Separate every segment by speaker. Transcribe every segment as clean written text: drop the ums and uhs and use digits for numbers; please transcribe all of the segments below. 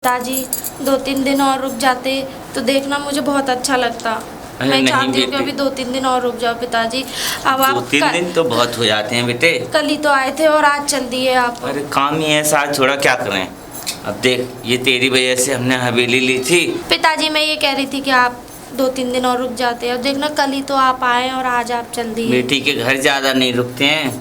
Speaker 1: पिताजी 2-3 दिन और रुक जाते तो देखना मुझे बहुत अच्छा लगता। मैं चाहती हूँ कि अभी 2-3 दिन और रुक जाओ पिताजी। अब आप
Speaker 2: 2-3 दिन तो बहुत हो जाते हैं बेटे।
Speaker 1: कल ही तो आए थे और आज चल दिए आप।
Speaker 2: अरे काम ही है, साथ छोड़ा क्या करें। अब देख, ये तेरी वजह से हमने हवेली ली थी।
Speaker 1: पिताजी मैं ये कह रही थी कि आप 2-3 दिन और रुक जाते और देखना कल ही तो आप आए और आज आप चल दिए।
Speaker 2: बेटी के घर ज्यादा नहीं रुकते हैं,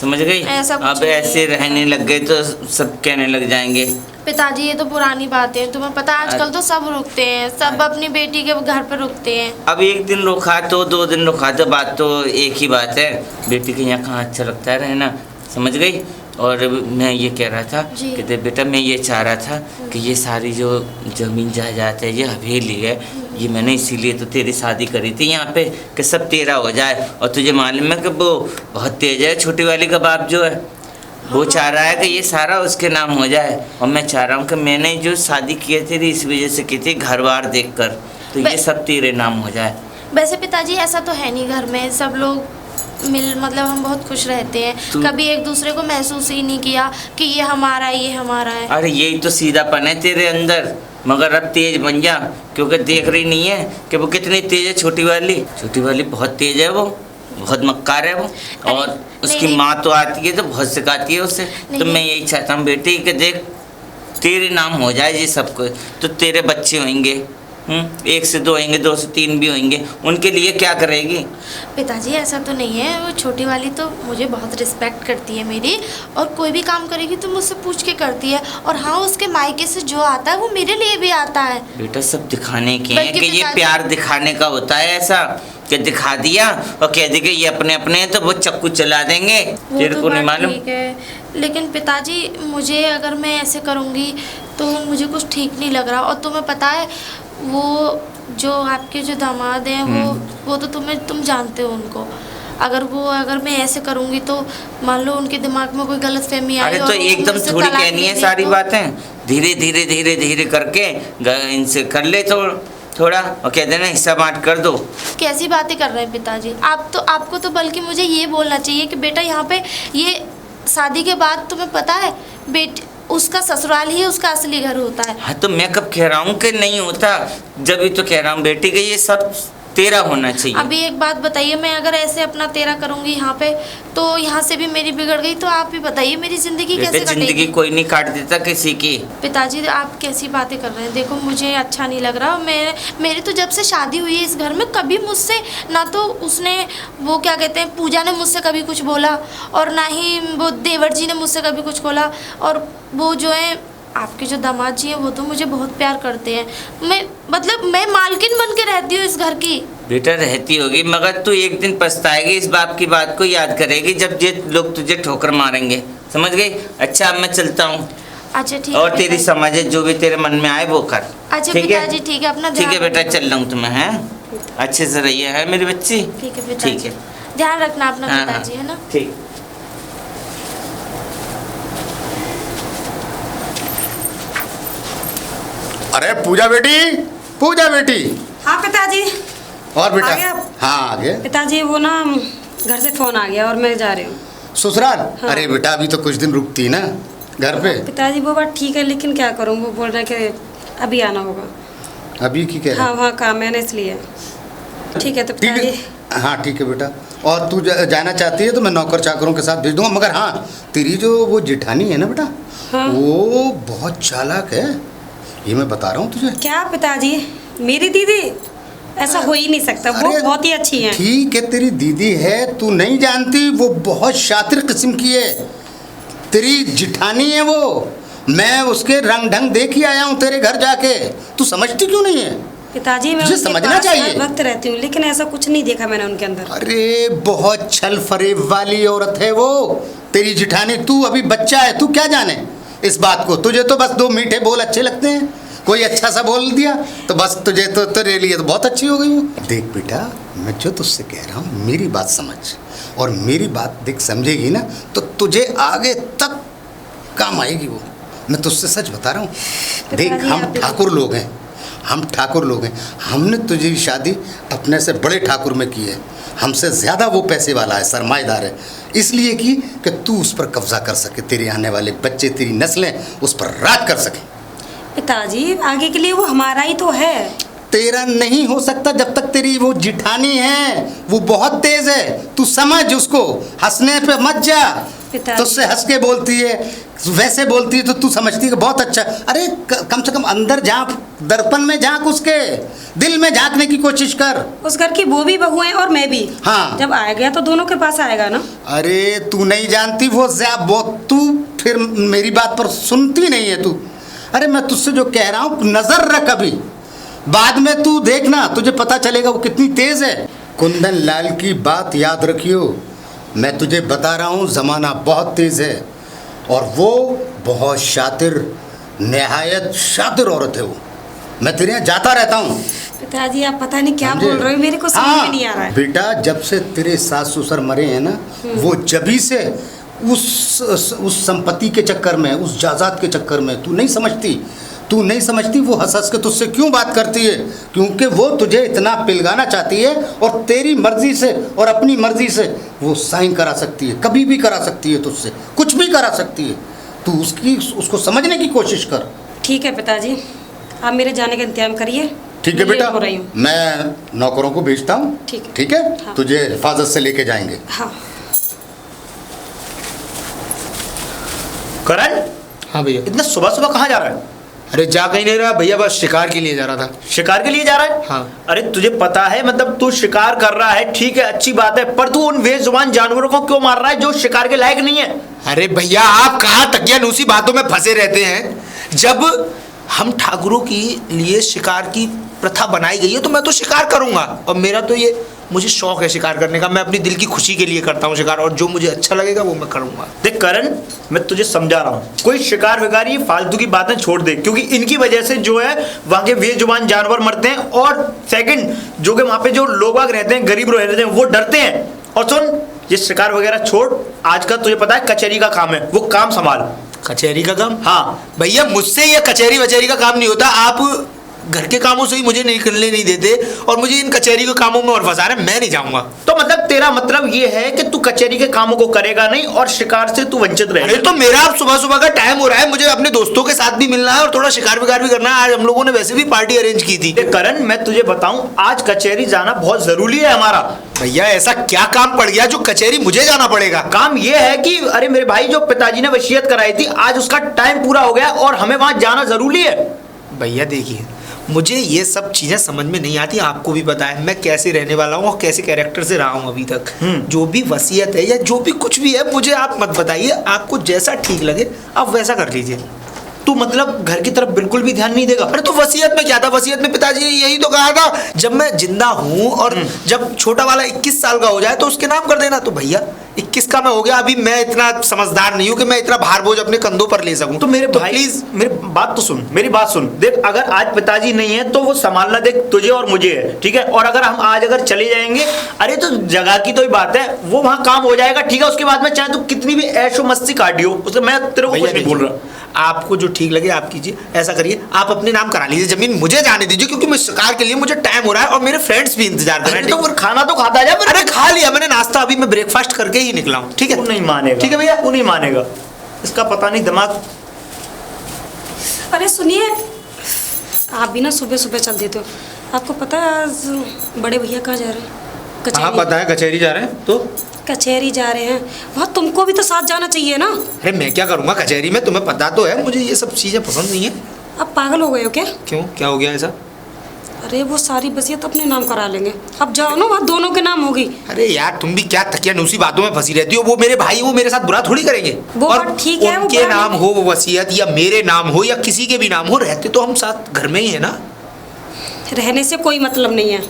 Speaker 2: समझ गई। अब ऐसे रहने लग गए तो सब कहने लग जाएंगे।
Speaker 1: पिताजी ये तो पुरानी बात है, तुम्हें पता है आजकल तो सब रुकते हैं, सब अपनी बेटी के घर पे रुकते हैं।
Speaker 2: अब एक दिन रुका तो 2 दिन रुका तो बात तो एक ही बात है। बेटी के यहाँ कहाँ अच्छा लगता है रहना, समझ गई। और मैं ये कह रहा था कि देख बेटा, मैं ये चाह रहा था कि ये सारी जो ज़मीन जायदाद है, ये हवेली है, ये मैंने इसीलिए तो तेरी शादी करी थी यहाँ पे कि सब तेरा हो जाए। और तुझे मालूम है कि वो बहुत तेज है, छोटी वाली का बाप जो है वो चाह रहा है कि ये सारा उसके नाम हो जाए। और मैं चाह रहा हूँ कि मैंने जो शादी की थी इस वजह से की थी, घर बार देख कर, तो ये सब तेरे नाम हो जाए।
Speaker 1: वैसे पिताजी ऐसा तो है नहीं, घर में सब लोग मतलब हम बहुत खुश रहते हैं, कभी एक दूसरे को महसूस ही नहीं किया कि ये हमारा है ये हमारा है।
Speaker 2: अरे यही तो सीधापन है तेरे अंदर, मगर अब तेज बन जा, क्योंकि देख रही नहीं है कि वो कितनी तेज है। छोटी वाली बहुत तेज है, वो बहुत मक्कार है वो। और उसकी माँ तो आती है तो बहुत सिखाती है उसे। तो मैं यही चाहता हूँ बेटी कि देख तेरे नाम हो जाए ये सब कुछ, तो तेरे बच्चे होंगे, 1 से 2 होंगे, 2 से 3 भी होंगे, उनके लिए क्या करेगी।
Speaker 1: पिताजी ऐसा तो नहीं है, वो छोटी वाली तो मुझे बहुत रिस्पेक्ट करती है मेरी, और कोई भी काम करेगी तो मुझसे पूछ के करती है। और हाँ, उसके मायके से जो आता है वो मेरे लिए भी आता है।
Speaker 2: बेटा सब दिखाने के हैं कि ये प्यार दिखाने का होता है, ऐसा कि दिखा दिया और कह दी कि ये अपने अपने हैं तो वो चक्कू चला देंगे, तेरे को नहीं मालूम।
Speaker 1: ठीक है, लेकिन पिताजी मुझे अगर मैं ऐसे करूँगी तो मुझे कुछ ठीक नहीं लग रहा। और तुम्हें पता है वो जो आपके जो दामाद हैं वो तो तुम जानते हो उनको। अगर मैं ऐसे करूँगी तो मान लो उनके दिमाग में कोई गलतफहमी आई।
Speaker 2: अरे तो एकदम थोड़ी कहनी है सारी बातें, धीरे धीरे करके इनसे कर ले थोड़ा और कह देना हिस्सा बांट कर दो।
Speaker 1: कैसी बातें कर रहे हैं पिताजी आप तो। आपको तो बल्कि मुझे ये बोलना चाहिए कि बेटा यहाँ पे ये शादी के बाद तुम्हें पता है उसका ससुराल ही उसका असली घर होता है।
Speaker 2: हाँ तो मैं कब कह रहा हूँ कि नहीं होता, जब भी तो कह रहा हूँ बेटी कि ये सब तेरा होना चाहिए।
Speaker 1: अभी एक बात बताइए, मैं अगर ऐसे अपना तेरा करूँगी यहाँ पे तो यहाँ से भी मेरी बिगड़ गई तो आप भी बताइए मेरी ज़िंदगी कैसे कटेगी।
Speaker 2: ज़िंदगी कोई नहीं काट देता किसी की।
Speaker 1: पिताजी आप कैसी बातें कर रहे हैं, देखो मुझे अच्छा नहीं लग रहा। मेरी तो जब से शादी हुई है इस घर में कभी मुझसे ना तो उसने वो क्या कहते हैं पूजा ने मुझसे कभी कुछ बोला, और ना ही वो देवर जी ने मुझसे कभी कुछ बोला। और वो जो है आपके जो दामाद जी हैं वो तो मुझे बहुत प्यार करते हैं। मैं मालकिन बन के रहती हूँ इस घर की।
Speaker 2: बेटा रहती होगी, मगर तू एक दिन पछताएगी, इस बाप की बात को याद करेगी जब ये लोग तुझे ठोकर मारेंगे, समझ गई। अच्छा अब मैं चलता हूँ।
Speaker 1: अच्छा ठीक है।
Speaker 2: और तेरी समझ है, जो भी तेरे मन में आए वो कर।
Speaker 1: अच्छा पिताजी ठीक है, अपना
Speaker 2: ठीक है बेटा, चल रहा हूँ तुम्हें, है अच्छे से रहिए है मेरी बच्ची।
Speaker 1: ठीक है पिताजी, ठीक है, ध्यान रखना अपना पिताजी, है ना।
Speaker 2: ठीक।
Speaker 3: अरे पूजा बेटी।
Speaker 4: हाँ पिताजी।
Speaker 3: और बेटा
Speaker 4: आ गया?
Speaker 3: हाँ आ गया
Speaker 4: पिताजी, वो ना घर से फोन आ गया और मैं जा रही हूँ
Speaker 3: ससुराल।
Speaker 4: हाँ।
Speaker 3: अरे बेटा अभी तो कुछ दिन रुकती ना घर पे।
Speaker 4: पिताजी वो बात ठीक है, लेकिन क्या करूँ, वो बोल रहे कि अभी आना होगा।
Speaker 3: अभी की कह रहा?
Speaker 4: हाँ वहाँ काम है ना, इसलिए। ठीक है तो पिताजी।
Speaker 3: हाँ ठीक है बेटा। और तू जाना चाहती है तो मैं नौकर चाकरों के साथ भेज दूंगा, मगर हाँ तेरी जो वो जेठानी है ना बेटा,
Speaker 4: हाँ।
Speaker 3: वो बहुत चालाक है, ये मैं बता रहा हूँ तुझे।
Speaker 4: क्या पिताजी, मेरी दीदी? ऐसा हो ही नहीं सकता, वो बहुत ही अच्छी है।
Speaker 3: ठीक है तेरी दीदी है, तू नहीं जानती, वो बहुत शातिर किस्म की है, तेरी जिठानी है वो। मैं उसके रंग ढंग देख ही आया हूँ तेरे घर जाके, तू समझती क्यों नहीं है?
Speaker 4: पिताजी मैं
Speaker 3: तुझे समझना चाहिए।
Speaker 4: हर वक्त रहती हूँ, लेकिन ऐसा कुछ नहीं देखा मैंने उनके अंदर।
Speaker 3: अरे बहुत छल फरेब वाली औरत है वो तेरी जिठानी। तू अभी बच्चा है, तू क्या जाने इस बात को। तुझे तो बस 2 मीठे बोल अच्छे लगते हैं, कोई अच्छा सा बोल दिया तो बस तुझे तो तेरे लिए तो बहुत अच्छी हो गई वो। देख बेटा, मैं जो तुझसे कह रहा हूँ मेरी बात समझ, और मेरी बात देख समझेगी ना तो तुझे आगे तक काम आएगी वो। मैं तुझसे सच बता रहा हूँ। देख हम ठाकुर लोग हैं, हमने तुझे शादी अपने से बड़े ठाकुर में की है। हमसे ज़्यादा वो पैसे वाला है, सरमाएदार है, इसलिए कि तू उस पर कब्जा कर सके, तेरे आने वाले बच्चे, तेरी नस्लें उस पर राज कर सकें।
Speaker 4: पिताजी आगे के लिए वो हमारा ही तो है।
Speaker 3: तेरा नहीं हो सकता जब तक तेरी वो जिठानी है, वो बहुत तेज है, तू समझ उसको, हंसने पे मत जा।
Speaker 4: पिताजी।
Speaker 3: तो उससे हंस के बोलती है, वैसे बोलती है तो तू समझती है कि बहुत अच्छा। अरे कम से कम अंदर झांक, दर्पण में झांक, उसके दिल में झांकने की कोशिश कर।
Speaker 4: उस घर की वो भी बहू है और मैं भी।
Speaker 3: हाँ।
Speaker 4: जब आएगा तो दोनों के पास आएगा ना।
Speaker 3: अरे तू नहीं जानती वो तू फिर मेरी बात पर सुनती नहीं है तू। अरे मैं तुझसे जो कह रहा हूँ नजर रख अभी, बाद में तू देखना, तुझे पता चलेगा वो कितनी तेज है। कुंदन लाल की बात याद रखियो, मैं तुझे बता रहा हूँ जमाना बहुत तेज है और वो बहुत शातिर, निहायत शातिर औरत है वो। मैं तेरे यहाँ जाता रहता हूँ।
Speaker 4: पिताजी आप पता नहीं क्या
Speaker 3: समझे?
Speaker 4: बोल रहे हो, मेरे को समझ में नहीं आ रहा है।
Speaker 3: बेटा जब से तेरे सास ससुर मरे हैं ना, वो जभी से उस संपत्ति के चक्कर में, उस जायदाद के चक्कर में, तू नहीं समझती वो हंस हंस के तुझसे क्यों बात करती है, क्योंकि वो तुझे इतना पिलगाना चाहती है और तेरी मर्जी से और अपनी मर्जी से वो साइन करा सकती है, कभी भी करा सकती है, तुझसे कुछ भी करा सकती है। तू उसको समझने की कोशिश कर।
Speaker 4: ठीक है पिताजी, आप मेरे जाने का इंतजाम करिए।
Speaker 3: ठीक है
Speaker 4: मैं
Speaker 3: बेटा,
Speaker 4: लेट हो रही हूँ।
Speaker 3: मैं नौकरों को भेजता हूँ।
Speaker 4: ठीक है।
Speaker 3: ठीक है,
Speaker 4: हाँ।
Speaker 3: तुझे हिफाजत से लेके जाएंगे।
Speaker 4: हाँ।
Speaker 5: करण,
Speaker 6: हाँ भैया।
Speaker 5: इतना सुबह सुबह कहाँ जा रहा है?
Speaker 6: अरे जा कहीं नहीं रहा भैया, बस शिकार के लिए जा रहा था।
Speaker 5: शिकार के लिए जा रहा है?
Speaker 6: हाँ।
Speaker 5: अरे तुझे पता है, मतलब तू शिकार कर रहा है, ठीक है, अच्छी बात है, पर तू उन बेजुबान जानवरों को क्यों मार रहा है जो शिकार के लायक नहीं है?
Speaker 6: अरे भैया आप कहाँ तकियानूसी बातों में फंसे रहते हैं। जब हम ठाकुरों के लिए शिकार की प्रथा बनाई गई है तो मैं तो शिकार करूंगा, और मेरा तो ये मुझे शौक है शिकार करने का। मैं अपनी दिल की खुशी के लिए करता हूँ शिकार, और जो मुझे अच्छा लगेगा वो मैं करूंगा।
Speaker 5: देख करण, मैं तुझे समझा रहा हूँ, कोई शिकार विकार ये फालतू की बातें छोड़ दे, क्योंकि इनकी वजह से जो है वहाँ के बेजुबान जानवर मरते हैं, और सेकंड जो कि वहाँ पे जो लोग बाग रहते हैं, गरीब रहते हैं, वो डरते हैं। और सुन, ये शिकार वगैरह छोड़, आज का तुझे पता है कचहरी का काम है, वो काम संभाल।
Speaker 6: कचहरी का काम?
Speaker 5: हाँ
Speaker 6: भैया मुझसे ये कचहरी वचहरी का काम नहीं होता। आप घर के कामों से ही मुझे निकलने नहीं देते और मुझे इन कचहरी के कामों में और फंसा रहे। मैं नहीं जाऊंगा।
Speaker 5: तो मतलब तेरा मतलब ये है कि तू कचहरी के कामों को करेगा नहीं और शिकार से तू वंचित रहेगा?
Speaker 6: अरे तो मेरा अब सुबह सुबह का टाइम हो रहा है, मुझे अपने दोस्तों के साथ भी मिलना है और थोड़ा शिकार विकार भी करना है। आज हम लोगों ने वैसे भी पार्टी अरेंज की थी।
Speaker 5: करण, मैं तुझे बताऊं, आज कचहरी जाना बहुत जरूरी है हमारा।
Speaker 6: भैया ऐसा क्या काम पड़ गया जो कचहरी मुझे जाना पड़ेगा?
Speaker 5: काम ये है कि अरे मेरे भाई, जो पिताजी ने वसीयत कराई थी, आज उसका टाइम पूरा हो गया और हमें वहां जाना जरूरी है।
Speaker 6: भैया देखिए, मुझे ये सब चीजें समझ में नहीं आती। आपको भी पता है मैं कैसे रहने वाला हूँ और कैसे कैरेक्टर से रहा हूँ अभी तक। जो भी वसीयत है या जो भी कुछ भी है, मुझे आप मत बताइए। आपको जैसा ठीक लगे आप वैसा कर लीजिए।
Speaker 5: तू मतलब घर की तरफ बिल्कुल भी ध्यान नहीं देगा?
Speaker 6: अरे तो वसीयत में क्या था? वसीयत में पिताजी ने यही तो कहा था, जब मैं जिंदा हूँ और जब छोटा वाला 21 साल का हो जाए तो उसके नाम कर देना। तो भैया 21 का मैं हो गया, अभी मैं इतना समझदार नहीं हूँ कि मैं इतना भार बोझ अपने कंधों पर ले सकूं।
Speaker 5: तो मेरे भाई प्लीज मेरी बात सुन। देख, अगर आज पिताजी नहीं है तो वो संभालना देख तुझे और मुझे है, ठीक है? और अगर हम आज अगर चले जाएंगे, अरे तो जगह की तो ही बात है, वो वहाँ काम हो जाएगा, ठीक है? उसके बाद में चाहे तू कितनी भी ऐशो मस्ती काटियो, उससे मैं तेरे को कुछ नहीं बोल रहा।
Speaker 6: आपको जो ठीक लगे आप कीजिए। ऐसा करिए, आप अपने नाम करा लीजिए, जमीन मुझे जाने दीजिए, क्योंकि मैं शिकार के लिए मुझे टाइम हो रहा है और मेरे फ्रेंड्स भी इंतजार कर रहे हैं।
Speaker 5: तो फिर खाना तो खाता जा।
Speaker 6: अरे खा लिया मैंने नाश्ता, अभी मैं ब्रेकफास्ट करके ही निकला हूँ, ठीक है?
Speaker 5: तू नहीं मानेगा।
Speaker 6: ठीक है भैया,
Speaker 5: तू नहीं मानेगा, इसका पता नहीं दिमाग।
Speaker 4: अरे सुनिए, आप भी ना सुबह सुबह चल देते हो। आपको पता है आज बड़े भैया कहाँ जा रहे हैं?
Speaker 6: हाँ पता है, कचहरी जा रहे हैं। तो
Speaker 4: कचहरी जा रहे हैं, वहाँ तुमको भी तो साथ जाना चाहिए ना।
Speaker 6: अरे मैं क्या करूँगा कचहरी में? तुम्हें पता तो है मुझे ये सब चीज़ें पसंद नहीं है।
Speaker 4: अब पागल हो गए हो क्या?
Speaker 6: क्यों, क्या हो गया ऐसा?
Speaker 4: अरे वो सारी वसीयत अपने नाम करा लेंगे। अब जाओ ना, वहाँ दोनों के नाम होगी।
Speaker 6: अरे यार तुम भी क्या तकियानूसी बातों में फंसी रहती हो। वो मेरे भाई, वो मेरे साथ बुरा थोड़ी करेंगे।
Speaker 4: वो
Speaker 6: और
Speaker 4: बात ठीक है, वो
Speaker 6: उनके
Speaker 4: बुरा
Speaker 6: नाम
Speaker 4: नहीं।
Speaker 6: हो वो वसीयत, या मेरे नाम हो या किसी के भी नाम हो, रहते तो हम साथ घर में ही है ना।
Speaker 4: रहने से कोई मतलब नहीं है,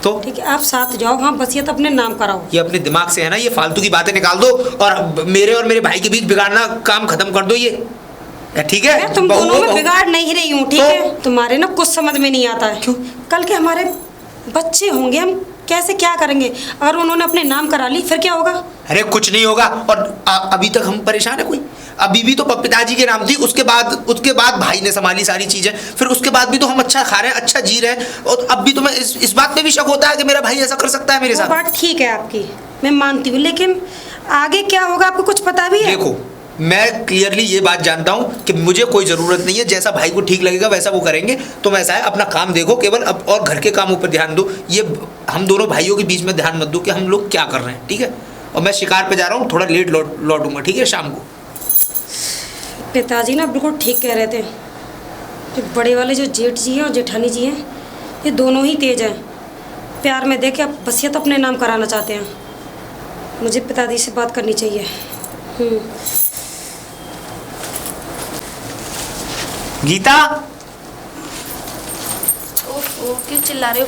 Speaker 6: तो
Speaker 4: ठीक है? आप साथ जाओ, वहाँ वसीयत अपने नाम कराओ।
Speaker 6: ये अपने दिमाग से है ना, ये फालतू की बातें निकाल दो और मेरे भाई के बीच बिगाड़ना काम खत्म कर दो। ये ठीक है?
Speaker 4: मैं तुम दोनों में बिगाड़ नहीं रही हूँ, ठीक है? तुम्हारे ना कुछ समझ में नहीं आता है।
Speaker 6: क्यों?
Speaker 4: कल के हमारे बच्चे होंगे, हम कैसे क्या करेंगे? अगर उन्होंने अपने नाम करा ली फिर क्या होगा?
Speaker 6: अरे कुछ नहीं होगा। और अभी तक हम परेशान है कोई? अभी भी तो पिताजी के नाम थी, उसके बाद भाई ने संभाली सारी चीजें, फिर उसके बाद भी तो हम अच्छा खा रहे हैं, अच्छा जी रहे हैं, और अब भी तो मैं इस बात पे भी शक होता है कि मेरा भाई ऐसा कर सकता है मेरे
Speaker 4: वो
Speaker 6: साथ।
Speaker 4: बात ठीक है आपकी, मैं मानती हूँ, लेकिन आगे क्या होगा आपको कुछ पता भी है?
Speaker 6: देखो मैं क्लियरली ये बात जानता हूँ कि मुझे कोई ज़रूरत नहीं है, जैसा भाई को ठीक लगेगा वैसा वो करेंगे। तुम ऐसा है अपना काम देखो केवल अब, और घर के कामों पर ध्यान दो। ये हम दोनों भाइयों के बीच में ध्यान मत दो कि हम लोग क्या कर रहे हैं, ठीक है? और मैं शिकार पे जा रहा हूँ, थोड़ा लेट लौटूंगा, ठीक है, शाम को।
Speaker 4: पिताजी ना बिल्कुल ठीक कह रहे थे कि बड़े वाले जो जेठ जी हैं और जेठानी जी हैं, ये दोनों ही तेज हैं। प्यार में देखे अब वसीयत अपने नाम कराना चाहते हैं। मुझे पिताजी से बात करनी चाहिए।
Speaker 5: गीता,
Speaker 1: ओह क्यों चिल्ला रहे हो?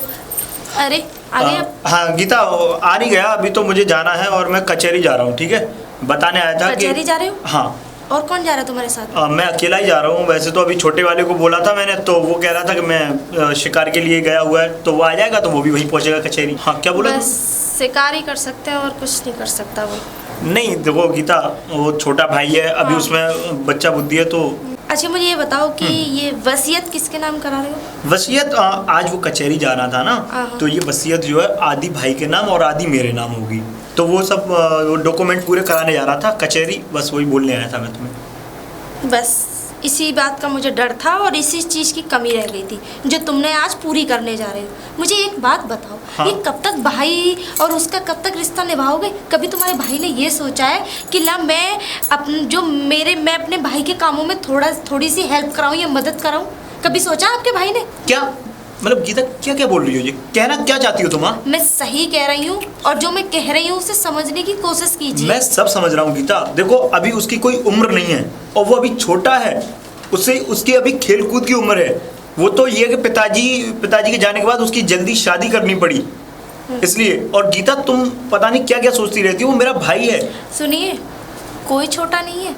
Speaker 1: अरे आ गए अब?
Speaker 5: हाँ गीता आ नहीं गया, अभी तो मुझे जाना है और मैं कचहरी जा रहा हूँ, ठीक है? बताने आया था कि
Speaker 1: कचहरी जा रहे हो?
Speaker 5: हाँ।
Speaker 1: और कौन जा रहा है तुम्हारे साथ?
Speaker 5: मैं अकेला ही जा रहा हूँ। वैसे तो अभी छोटे वाले को बोला था मैंने, तो वो कह रहा था कि मैं शिकार के लिए गया हुआ है, तो वो आ जाएगा तो वो भी वहीं पहुँचेगा कचहरी। हाँ क्या बोला?
Speaker 1: बस शिकार ही कर सकते हैं और कुछ नहीं कर सकता वो।
Speaker 5: नहीं देखो गीता, वो छोटा भाई है अभी,
Speaker 1: हाँ।
Speaker 5: उसमें बच्चा बुद्धि है तो।
Speaker 1: अच्छा मुझे ये बताओ कि ये वसीयत किसके नाम करा रहे हो?
Speaker 5: वसीयत आज वो कचहरी जाना था ना,
Speaker 1: हाँ।
Speaker 5: तो ये वसीयत जो है आदि भाई के नाम और आदि मेरे नाम होगी, तो वो सब डॉक्यूमेंट पूरे कराने जा रहा था कचहरी, बस वही बोलने आया था मैं तुम्हें।
Speaker 1: बस इसी बात का मुझे डर था और इसी चीज़ की कमी रह गई थी जो तुमने आज पूरी करने जा रहे हो। मुझे एक बात बताओ,
Speaker 5: हाँ?
Speaker 1: ये कब तक भाई और उसका कब तक रिश्ता निभाओगे? कभी तुम्हारे भाई ने ये सोचा है कि ला मैं मैं अपने भाई के कामों में थोड़ी सी हेल्प कराऊं या मदद कराऊं? कभी सोचा आपके भाई ने?
Speaker 5: क्या मतलब गीता, क्या क्या बोल रही हो? ये कहना क्या चाहती हो तुम? हाँ
Speaker 1: मैं सही कह रही हूँ और जो मैं कह रही हूँ उसे समझने की कोशिश कीजिए।
Speaker 5: मैं सब समझ रहा हूँ गीता। देखो अभी उसकी कोई उम्र नहीं है और वो अभी छोटा है, उसकी अभी खेल कूद की उम्र है। वो तो ये कि पिताजी के जाने के बाद उसकी जल्दी शादी करनी पड़ी इसलिए। और गीता तुम पता नहीं क्या क्या सोचती रहती हो, वो मेरा भाई है।
Speaker 1: सुनिए, कोई छोटा नहीं है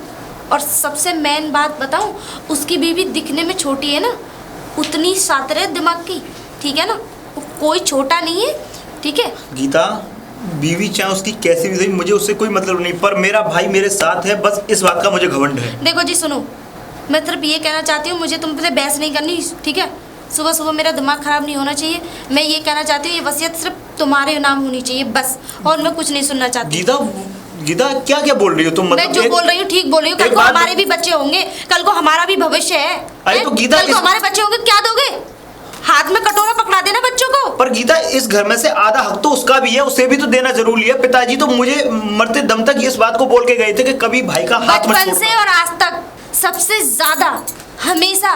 Speaker 1: और सबसे मेन बात बताऊं, उसकी बीवी दिखने में छोटी है ना, उतनी शातिर है दिमाग की, ठीक है ना? कोई छोटा नहीं है, ठीक है?
Speaker 5: गीता बीवी चाहे उसकी कैसी भी सही, मुझे उससे कोई मतलब नहीं, पर मेरा भाई मेरे साथ है, बस इस बात का मुझे घमंड है।
Speaker 1: देखो जी सुनो, मैं सिर्फ ये कहना चाहती हूँ, मुझे तुम पे बहस नहीं करनी, ठीक है? सुबह सुबह मेरा दिमाग खराब नहीं होना चाहिए। मैं ये कहना चाहती हूँ ये वसीयत सिर्फ तुम्हारे नाम होनी चाहिए बस, और मैं कुछ नहीं सुनना चाहती।
Speaker 5: गीता क्या क्या बोल रही हो तुम?
Speaker 1: मैं जो बोल रही हूँ ठीक बोल रही हूँ। कल को हमारे भी बच्चे होंगे, कल को हमारा भी भविष्य है।
Speaker 5: अरे तो गीता,
Speaker 1: कल को हमारे बच्चे होंगे, क्या दोगे? हाथ में कटोरा पकड़ा देना बच्चों को।
Speaker 5: पर गीता इस घर में से आधा हक तो उसका भी है, उसे भी तो देना जरूरी है। पिताजी तो मुझे मरते दम तक इस बात को बोल के गए थे कि कभी भाई का हाथ मत
Speaker 1: बचपन से और आज तक सबसे ज्यादा हमेशा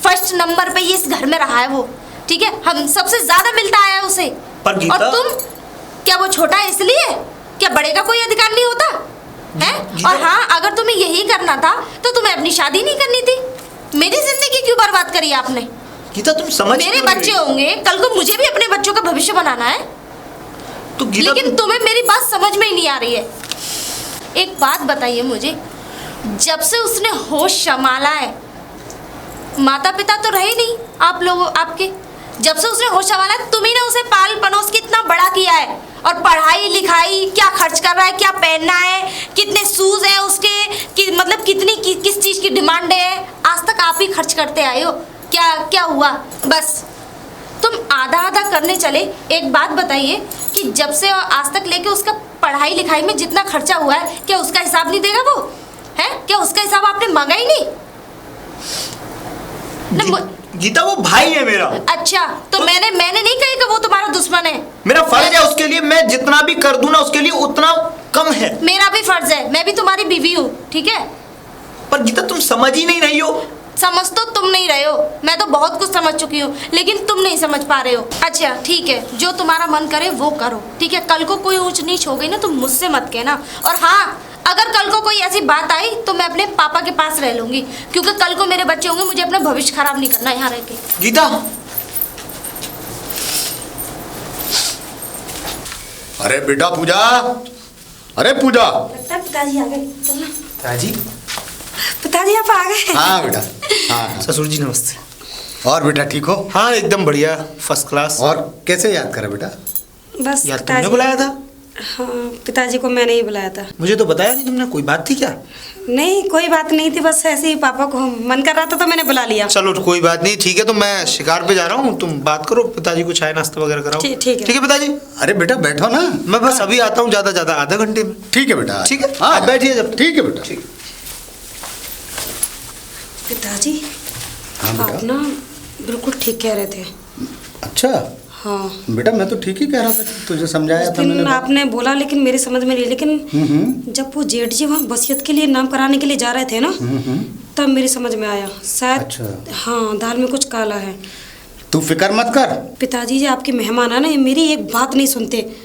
Speaker 1: फर्स्ट नंबर पे इस घर में रहा है वो, ठीक है? हम सबसे ज्यादा मिलता आया है उसे।
Speaker 5: पर गीता,
Speaker 1: और तुम क्या वो छोटा है इसलिए? क्या बड़े का कोई अधिकार नहीं होता है? और हाँ, अगर तुम्हें यही करना था तो तुम्हें अपनी शादी नहीं करनी थी। मेरी जिंदगी क्यों बर्बाद करी आपने?
Speaker 5: गीता तुम समझ,
Speaker 1: मेरे बच्चे होंगे, कल को मुझे भी अपने बच्चों का भविष्य बनाना है।
Speaker 5: तो गीता,
Speaker 1: लेकिन तुम्हें मेरी बात समझ में ही नहीं आ रही है। एक बात बताइए मुझे, जब से उसने होश संभाला है, माता पिता तो रहे नहीं आप लोगों आपके, जब से उसने होश संभाला है, तुम्ही ने उसे पाल पनोस के इतना बड़ा किया है, और पढ़ाई लिखाई क्या खर्च कर रहा है, क्या पहनना है, कितने शूज हैं उसके, मतलब किस चीज की डिमांड है, आज तक आप ही खर्च करते आए हो। क्या हुआ? बस तुम आधा आधा करने चले। एक बात बताइए कि जब से आज तक लेके उसका पढ़ाई लिखाई में जितना खर्चा हुआ है, क्या उसका हिसाब नहीं देगा वो? है क्या उसका हिसाब आपने मांगा ही नहीं?
Speaker 5: गीता वो भाई है मेरा।
Speaker 1: अच्छा तो मैंने नहीं कही कि वो तुम्हारा दुश्मन है।
Speaker 5: मेरा फर्ज है उसके लिए, मैं जितना भी कर दूं ना उसके लिए उतना कम है।
Speaker 1: मेरा भी फर्ज है, मैं भी तुम्हारी बीवी हूँ, ठीक है?
Speaker 5: पर गीता तुम समझ ही नहीं रही हो।
Speaker 1: समझ तो तुम नहीं रहे हो, मैं तो बहुत कुछ समझ चुकी हूँ, लेकिन तुम नहीं समझ पा रहे हो। अच्छा ठीक है, जो तुम्हारा मन करे वो करो, ठीक है? कल को कोई ऊंच नीच हो गई ना तो मुझसे मत कहना। और हाँ, अगर कल को कोई ऐसी बात आई तो मैं अपने पापा के पास रह लूंगी, क्योंकि कल को मेरे बच्चे होंगे, मुझे अपना भविष्य खराब नहीं करना यहाँ रह के।
Speaker 5: गीता,
Speaker 3: अरे बेटा पूजा, अरे पूजा।
Speaker 4: लगता है पिताजी आ गए। चलना
Speaker 6: पिताजी,
Speaker 4: पिताजी आप आ गए।
Speaker 3: हाँ बेटा, हाँ।
Speaker 6: ससुर जी नमस्ते।
Speaker 3: और बेटा ठीक हो?
Speaker 6: हाँ एकदम बढ़िया, फर्स्ट क्लास।
Speaker 3: और कैसे याद करा बेटा?
Speaker 4: बस
Speaker 6: यार तुमने बुलाया था?
Speaker 4: हाँ, पिताजी को मैंने ही बुलाया था।
Speaker 6: मुझे तो बताया नहीं तुमने, कोई बात थी क्या?
Speaker 4: नहीं कोई बात नहीं थी, बस ऐसे ही पापा को मन कर रहा था तो मैंने बुला लिया।
Speaker 6: चलो कोई बात नहीं, ठीक है। तो मैं शिकार पे जा रहा हूँ, तुम बात करो, पिताजी को चाय नाश्ता वगैरह कराओ।
Speaker 4: ठीक है।
Speaker 6: ठीक है पिताजी।
Speaker 3: अरे बेटा बैठो ना,
Speaker 6: मैं बस अभी आता हूँ, ज़्यादा आधा घंटे में।
Speaker 3: ठीक है बेटा।
Speaker 6: ठीक है,
Speaker 3: हाँ
Speaker 6: आप बैठिए जब।
Speaker 3: ठीक है बेटा।
Speaker 6: ठीक।
Speaker 4: पिताजी
Speaker 3: हाँ
Speaker 4: आप
Speaker 3: बेटा।
Speaker 4: ना बिल्कुल ठीक कह रहे थे।
Speaker 3: अच्छा
Speaker 4: हाँ
Speaker 3: बेटा, मैं तो ठीक ही कह रहा था, तुझे समझाया
Speaker 4: उस
Speaker 3: था
Speaker 4: दिन
Speaker 3: मैंने।
Speaker 4: आपने बोला लेकिन मेरी समझ में नहीं, लेकिन जब वो जेठ जी वहाँ वसीयत के लिए नाम कराने के लिए जा रहे थे ना, तब मेरी समझ में आया शायद।
Speaker 3: अच्छा।
Speaker 4: हाँ, दाल में कुछ काला है।
Speaker 3: तू फिक्र मत कर।
Speaker 4: पिताजी जी आपके मेहमान है ना, ये मेरी एक बात नहीं सुनते।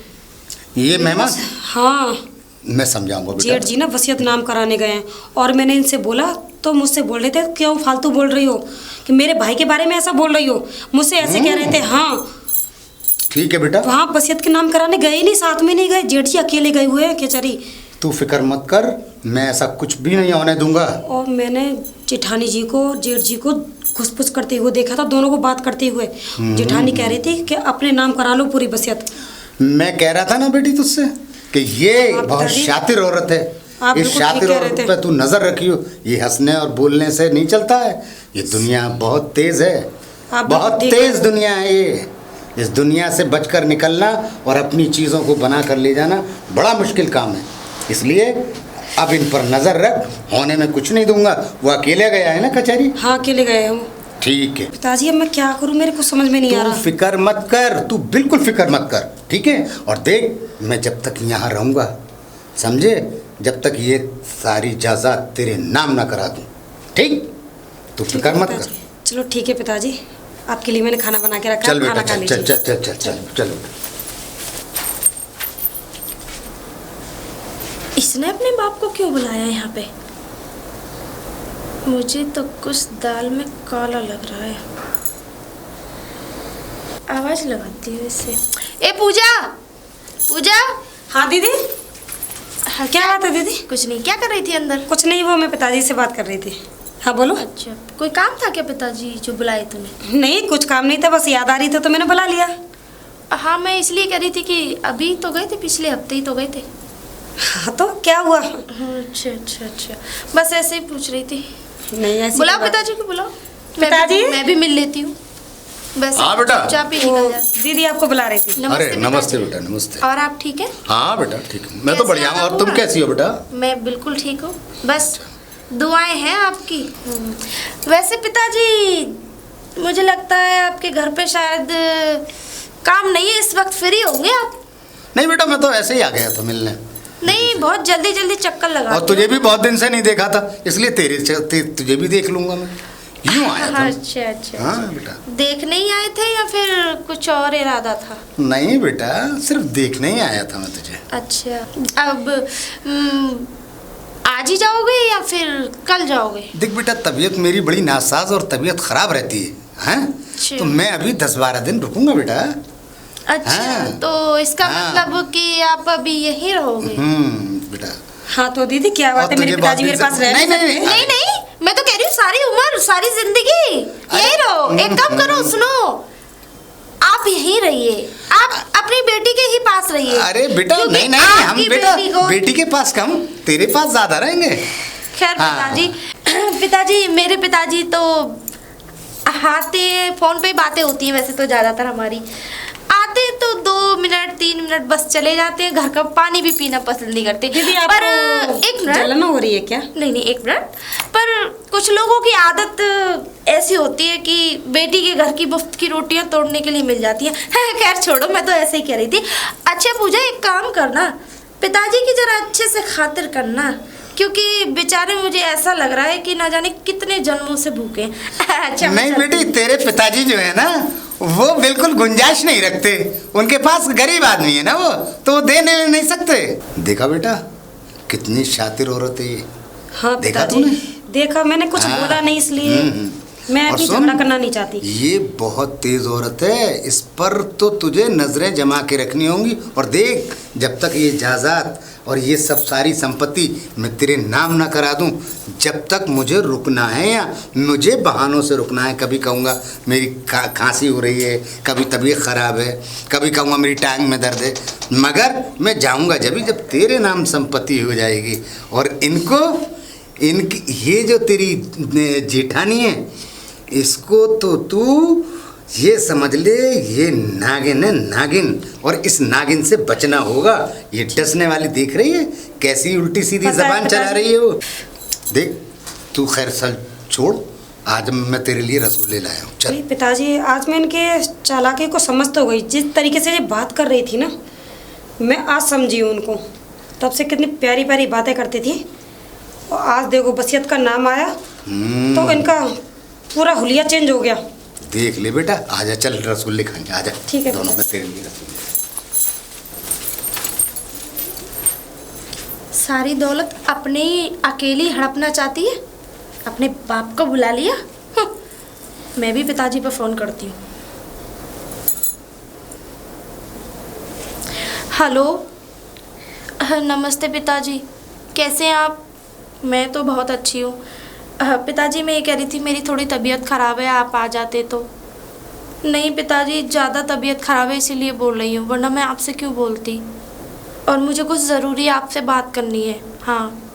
Speaker 3: ये मेहमान,
Speaker 4: हाँ,
Speaker 3: मैं समझाऊंगा बेटा।
Speaker 4: जेठ जी ना वसीयत नाम कराने गए हैं और मैंने इनसे बोला तो मुझसे बोल रहे थे क्यों फालतू बोल रही हो, कि मेरे भाई के बारे में ऐसा बोल रही हो, मुझसे ऐसे कह रहे थे। हाँ,
Speaker 3: ठीक है बेटा,
Speaker 4: वहाँ वसीयत के नाम कराने गए ही नहीं, साथ में नहीं गए, जेठ जी अकेले गए हुए हैं केचरी।
Speaker 3: तू फिक्र मत कर, मैं ऐसा कुछ भी नहीं होने दूंगा।
Speaker 4: और मैंने जेठानी जी को जेठ जी को घुसपुस करते हुए देखा था, दोनों को बात करते हुए। जेठानी कह रही थी कि अपने नाम करा लो पूरी वसीयत।
Speaker 3: मैं कह रहा था ना बेटी तुझसे कि ये
Speaker 4: आप
Speaker 3: बहुत
Speaker 4: पिताजी,
Speaker 3: शातिर औरत है।
Speaker 4: आप
Speaker 3: इस
Speaker 4: बिल्कुल ठीक
Speaker 3: शातिर
Speaker 4: कह रहे
Speaker 3: औरत
Speaker 4: थे।
Speaker 3: पे तू नजर रखियो, ये हंसने और बोलने से नहीं चलता है। ये दुनिया बहुत तेज है,
Speaker 4: आप बिल्कुल
Speaker 3: बहुत
Speaker 4: ठीक
Speaker 3: तेज
Speaker 4: कह
Speaker 3: दुनिया है ये। इस दुनिया से बचकर निकलना और अपनी चीज़ों को बना कर ले जाना बड़ा मुश्किल काम है। इसलिए अब इन पर नजर रख, होने में कुछ नहीं दूंगा। वो अकेले गया है ना कचहरी?
Speaker 4: हाँ, अकेले गए हैं वो।
Speaker 3: ठीक है,
Speaker 4: पिताजी अब मैं क्या करूँ, मेरे को समझ में नहीं आ
Speaker 3: तू
Speaker 4: रहा।
Speaker 3: फिक्र मत कर, तू बिल्कुल फिक्र मत कर, ठीक है। और देख, मैं जब तक यहाँ रहूँगा, समझे, जब तक ये सारी जायदाद तेरे नाम ना करा दूँ, ठीक? तू
Speaker 4: ठीक है
Speaker 3: फिक्र मत कर।
Speaker 4: पिताजी। चलो ठीक है पिताजी, आपके लिए मैंने खाना बना के रखा है,
Speaker 3: चल
Speaker 4: आप
Speaker 3: बेटा,
Speaker 4: खाना खा
Speaker 3: चल
Speaker 4: लीजिए।
Speaker 3: चल चल चल चल चल चल।
Speaker 1: इसने अपने बाप को क्यों बुलाया यहाँ पे? मुझे तो कुछ दाल में काला लग रहा है। आवाज लगाती हूँ इससे। ए पूजा, पूजा।
Speaker 4: हाँ दीदी,
Speaker 1: हाँ,
Speaker 4: क्या बात है दीदी?
Speaker 1: कुछ नहीं, क्या कर रही थी अंदर?
Speaker 4: कुछ नहीं, वो मैं पिताजी से बात कर रही थी। हाँ बोलो।
Speaker 1: अच्छा, कोई काम था क्या पिताजी जो बुलाए तुम्हें?
Speaker 4: नहीं, कुछ काम नहीं था, बस याद आ रही थी तो मैंने बुला लिया।
Speaker 1: हाँ, मैं इसलिए कह रही थी कि अभी तो गए थे, पिछले हफ्ते ही तो गए थे।
Speaker 4: हाँ तो क्या हुआ?
Speaker 1: अच्छा अच्छा अच्छा, बस ऐसे ही पूछ रही थी।
Speaker 4: नहीं ऐसी
Speaker 1: बुलाओ
Speaker 4: कोई बात-
Speaker 1: पिताजी को, बुलाओ।
Speaker 4: पिताजी?
Speaker 1: मैं भी मिल लेती हूँ। बस
Speaker 3: हाँ बेटा।
Speaker 1: चुपचाप ही
Speaker 4: वो
Speaker 1: निकल जाती।
Speaker 4: दीदी आपको बुला रही थी।
Speaker 3: अरे
Speaker 1: पिताजी।
Speaker 3: नमस्ते बेटा, नमस्ते।
Speaker 1: और आप ठीक है?
Speaker 3: हाँ बेटा ठीक है, मैं तो
Speaker 1: कैसे
Speaker 3: बढ़िया हूँ।
Speaker 1: आना
Speaker 3: और तुम
Speaker 1: हुआ?
Speaker 3: कैसी हो बेटा?
Speaker 1: मैं बिल्कुल ठीक हूँ, बस दुआएं हैं आपकी। वैसे पिताजी, मुझे लगता है आपके घर पे शायद काम नहीं है, इस वक्त फ्री होंगे आप?
Speaker 3: नहीं बेटा, मैं तो ऐसे ही आ गया था मिलने।
Speaker 1: नहीं, बहुत जल्दी जल्दी चक्कर लगा
Speaker 3: और तुझे भी बहुत दिन से नहीं देखा था, इसलिए तुझे भी देख लूंगा मैं। यूं आया था।
Speaker 1: अच्छा अच्छा।
Speaker 3: हाँ बेटा।
Speaker 1: देखने ही आए थे या फिर कुछ और इरादा था?
Speaker 3: नहीं बेटा, सिर्फ देखने ही आया था मैं तुझे।
Speaker 1: अच्छा, अब आज ही जाओगे या फिर कल जाओगे?
Speaker 3: देख बेटा, तबीयत मेरी बड़ी नासाज और तबीयत खराब रहती है, हैं?
Speaker 1: अच्छा।
Speaker 3: तो मैं अभी 10-12 दिन रुकूंगा बेटा।
Speaker 1: अच्छा,
Speaker 3: हाँ।
Speaker 1: तो इसका
Speaker 3: हाँ।
Speaker 1: मतलब कि आप अभी यहीं रहोगे?
Speaker 3: बेटा।
Speaker 4: हाँ तो दीदी क्या बात
Speaker 3: और
Speaker 4: है, मेरे
Speaker 3: तुझे
Speaker 4: पिताजी
Speaker 3: बहुत
Speaker 4: मेरे
Speaker 3: दिन
Speaker 4: पास
Speaker 3: से-
Speaker 4: रह
Speaker 3: नहीं, नहीं,
Speaker 4: सकते?
Speaker 1: नहीं नहीं, मैं तो कह रही हूँ सारी उम्र, सारी जिंदगी यहीं रहो। एक काम करो, सुनो, आप यहीं रहिए, आप अपनी बेटी के ही पास रहिए।
Speaker 3: अरे बेटा,
Speaker 1: क्योंकि
Speaker 3: नहीं नहीं, हम
Speaker 1: आपकी
Speaker 3: बेटा
Speaker 1: बेटी को-
Speaker 3: बेटी के पास कम, तेरे पास ज्यादा रहेंगे।
Speaker 1: खैर
Speaker 3: हाँ।
Speaker 1: पिताजी, पिताजी, मेरे पिताजी तो आते फोन पे ही बातें होती हैं वैसे तो ज़्यादातर हमारी। आते तो 2 मिनट 3 मिनट बस चले जाते हैं, घर का पानी भी पीना पसंद नहीं करते।
Speaker 4: दीदी
Speaker 1: पर
Speaker 4: आपको
Speaker 1: एक मिनट,
Speaker 4: जलन हो रही है क्या?
Speaker 1: नहीं नहीं, एक मिनट। पर कुछ लोगों की आदत ऐसी होती है कि बेटी के घर की मुफ्त की रोटियां तोड़ने के लिए मिल जाती हैं। खैर छोड़ो, मैं तो ऐसे ही कह रही थी। अच्छा पूजा, एक काम करना, पिताजी की जरा अच्छे से खातिर करना, क्योंकि बेचारे मुझे ऐसा लग रहा है कि ना जाने कितने जन्मों से भूखे हैं। अच्छा
Speaker 3: नहीं बेटी, तेरे पिताजी जो है ना, वो बिल्कुल गुंजाइश नहीं रखते। उनके पास गरीब आदमी है ना, वो देने नहीं सकते। देखा बेटा, कितनी शातिर औरत है ये।
Speaker 4: हाँ
Speaker 3: देखा
Speaker 4: पिताजी,
Speaker 3: तूने?
Speaker 4: देखा मैंने, कुछ
Speaker 3: हाँ।
Speaker 4: बोला नहीं इसलिए। मैं
Speaker 3: और
Speaker 4: अभी
Speaker 3: सुन,
Speaker 4: झगड़ा करना नहीं चाहती।
Speaker 3: ये बहुत तेज औरत है, इस पर तो तुझे नजरें जमा के रखनी होंगी। और देख, जब तक ये जायदाद और ये सब सारी संपत्ति मैं तेरे नाम ना करा दूं, जब तक मुझे रुकना है या मुझे बहानों से रुकना है। कभी कहूँगा मेरी खांसी हो रही है, कभी तबीयत ख़राब है, कभी कहूँगा मेरी टांग में दर्द है, मगर मैं जाऊँगा जब तेरे नाम संपत्ति हो जाएगी। और इनकी ये जो तेरी जेठानी है, इसको तो तू ये समझ ले, ये नागिन है, नागिन। और इस नागिन से बचना होगा। ये डसने वाली देख रही है कैसी उल्टी सीधी
Speaker 4: पता है,
Speaker 3: जबान
Speaker 4: पता
Speaker 3: चला
Speaker 4: है।
Speaker 3: रही है वो। देख, तू खैर सल छोड़, आज मैं तेरे लिए रसगुल्ले लाया हूँ, चल।
Speaker 4: अरे पिताजी, आज मैं इनके चालाकी को समझ तो गई। जिस तरीके से ये बात कर रही थी ना, मैं आज समझी हूँ उनको। तब से कितनी प्यारी प्यारी बातें करती थी, और आज देखो बसियत का नाम आया तो इनका पूरा हुलिया चेंज हो गया।
Speaker 3: देख ले बेटा, आजा चल रसगुल्ले खाएंगे, आजा।
Speaker 4: ठीक है
Speaker 3: दोनों में तेरे लिए रसगुल्ले।
Speaker 1: सारी दौलत अपने ही अकेली हड़पना चाहती है, अपने बाप को बुला लिया। मैं भी पिताजी पर फ़ोन करती हूँ। हेलो, नमस्ते पिताजी, कैसे हैं आप? मैं तो बहुत अच्छी हूँ। पिताजी, मैं ये कह रही थी मेरी थोड़ी तबीयत ख़राब है, आप आ जाते तो। नहीं पिताजी, ज़्यादा तबीयत ख़राब है इसीलिए बोल रही हूँ, वरना मैं आपसे क्यों बोलती। और मुझे कुछ ज़रूरी आपसे बात करनी है। हाँ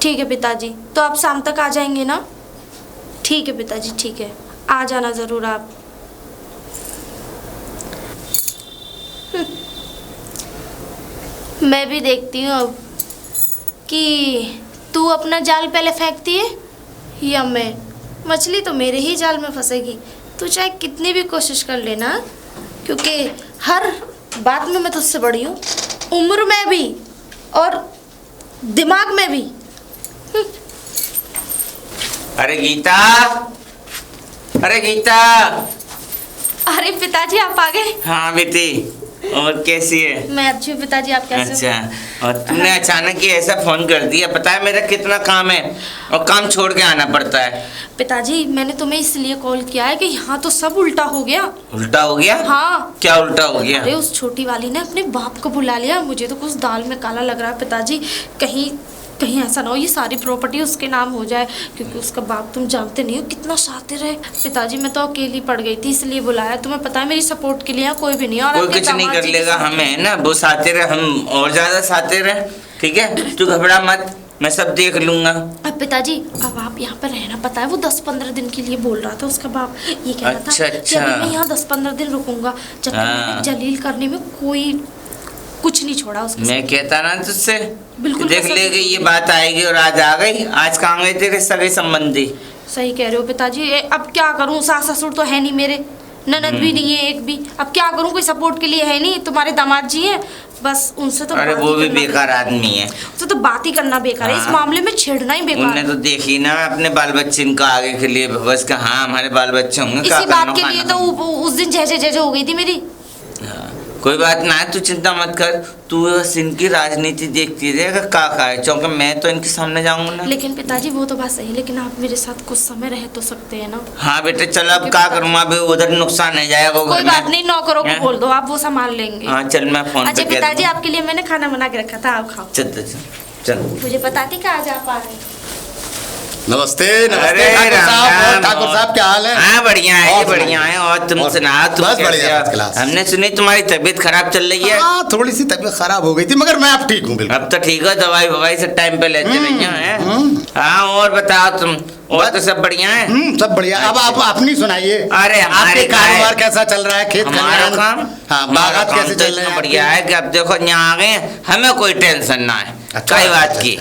Speaker 1: ठीक है पिताजी, तो आप शाम तक आ जाएंगे ना? ठीक है पिताजी, ठीक है, आ जाना ज़रूर आप। मैं भी देखती हूँ अब कि तू अपना जाल पहले फेंकती है या मैं। मछली तो मेरे ही जाल में फंसेगी, तू चाहे कितनी भी कोशिश कर लेना, क्योंकि हर बात में मैं तुझसे बड़ी हूँ, उम्र में भी और दिमाग में भी।
Speaker 2: अरे गीता, अरे गीता।
Speaker 1: अरे पिताजी, आप आ गए?
Speaker 2: हाँ बेटी, और कैसी है?
Speaker 1: मैं अच्छी हूँ पिताजी, आप कैसे हो?
Speaker 2: अच्छा, और तुमने अचानक ही ऐसा फोन कर दिया? पता है मेरा कितना काम है और काम छोड़ के आना पड़ता है।
Speaker 1: पिताजी, मैंने तुम्हें इसलिए कॉल किया है कि यहाँ तो सब उल्टा हो गया।
Speaker 2: उल्टा हो गया?
Speaker 1: हाँ।
Speaker 2: क्या उल्टा हो गया?
Speaker 1: अरे उस छोटी वाली ने अपने बाप को बुला लिया। मुझे तो कुछ दाल में काला लग रहा है पिताजी, कहीं कहीं ऐसा ना हो ये सारी प्रॉपर्टी उसके नाम हो जाए, क्योंकि उसका बाप तुम जानते नहीं हो कितना शातिर है। पिताजी, मैं तो अकेली पड़ गई थी इसलिए बुलाया। तुम्हें पता है मेरी सपोर्ट के लिए यहाँ कोई भी नहीं है। और
Speaker 2: कोई कुछ नहीं कर लेगा, हमें है ना, वो शातिर है, हम और ज्यादा शातिर है। ठीक है, तू घबरा मत, मैं सब देख लूंगा।
Speaker 1: अब पिताजी, अब आप यहाँ पर रहना, पता है वो 10-15 दिन के लिए बोल रहा था उसका बाप। ये कह रहा था कि अभी मैं यहाँ 10-15 दिन रुकूंगा, जब मैंने जलील करने में कोई कुछ नहीं छोड़ा उसके।
Speaker 2: मैं कहता ना तुझसे,
Speaker 1: बिल्कुल
Speaker 2: देख लेगी ये बात आएगी, और आज आ गई। आज कहाँ गए तेरे सगे संबंधी?
Speaker 1: सही कह रहे हो पिताजी, अब क्या करूँ, सास ससुर तो है नहीं मेरे, ननद भी नहीं है एक भी। अब क्या करूँ, कोई सपोर्ट के लिए है नहीं। तुम्हारे दामाद जी हैं, बस उनसे तो
Speaker 2: अरे वो भी बेकार आदमी है,
Speaker 1: उससे तो बात ही करना बेकार है। इस मामले में छेड़ना ही बेकार
Speaker 2: उनने
Speaker 1: है।
Speaker 2: तो देखी ना अपने बाल बच्चे इनका आगे के लिए बस का, हाँ हमारे बाल बच्चे होंगे,
Speaker 1: इसी बात के लिए तो उस दिन जैसे हो गई थी मेरी।
Speaker 2: कोई बात ना है, तू चिंता मत कर, तू बस इनकी राजनीति देखती रहेगा का है, क्योंकि मैं तो इनके सामने जाऊंगा ना।
Speaker 1: लेकिन पिताजी वो तो बात सही, लेकिन आप मेरे साथ कुछ समय रह तो सकते हैं ना।
Speaker 2: हाँ बेटे चल, अब क्या करूँ, अभी उधर नुकसान नहीं जाएगा।
Speaker 1: कोई बात नहीं, नौकरों को बोल दो, आप वो संभाल लेंगे।
Speaker 2: हाँ चल, मैं फोन
Speaker 1: अच्छा पिताजी, आपके लिए मैंने खाना बना के रखा था, आप खाओ।
Speaker 2: चल।
Speaker 1: मुझे बताती कि आज आप आ रहे।
Speaker 3: नमस्ते
Speaker 2: अरे
Speaker 3: ठाकुर साहब, क्या हाल है?
Speaker 2: हाँ बढ़िया है, बढ़िया है। और तुम सुनाओ, तुम
Speaker 3: बस
Speaker 2: कैसे
Speaker 3: बढ़िया,
Speaker 2: हो?
Speaker 3: First class.
Speaker 2: हमने सुनी तुम्हारी तबीयत खराब चल रही है।
Speaker 3: हाँ, थोड़ी सी तबीयत खराब हो गई थी, मगर मैं अब ठीक हूँ बिल्कुल।
Speaker 2: अब तो ठीक है, दवाई ववाई से टाइम पे लेते रही हैं। हाँ, और बताओ तुम, और तो सब बढ़िया है?
Speaker 3: सब बढ़िया। अब आप अपनी सुनाइए।
Speaker 2: अरे
Speaker 3: आपके कारोबार कैसा चल रहा है? खेत
Speaker 2: हमारा काम,
Speaker 3: हाँ, बागात कैसे चल रहे हैं?
Speaker 2: बढ़िया है कि अब देखो यहाँ आ गए, हमें कोई टेंशन ना है कई बात की।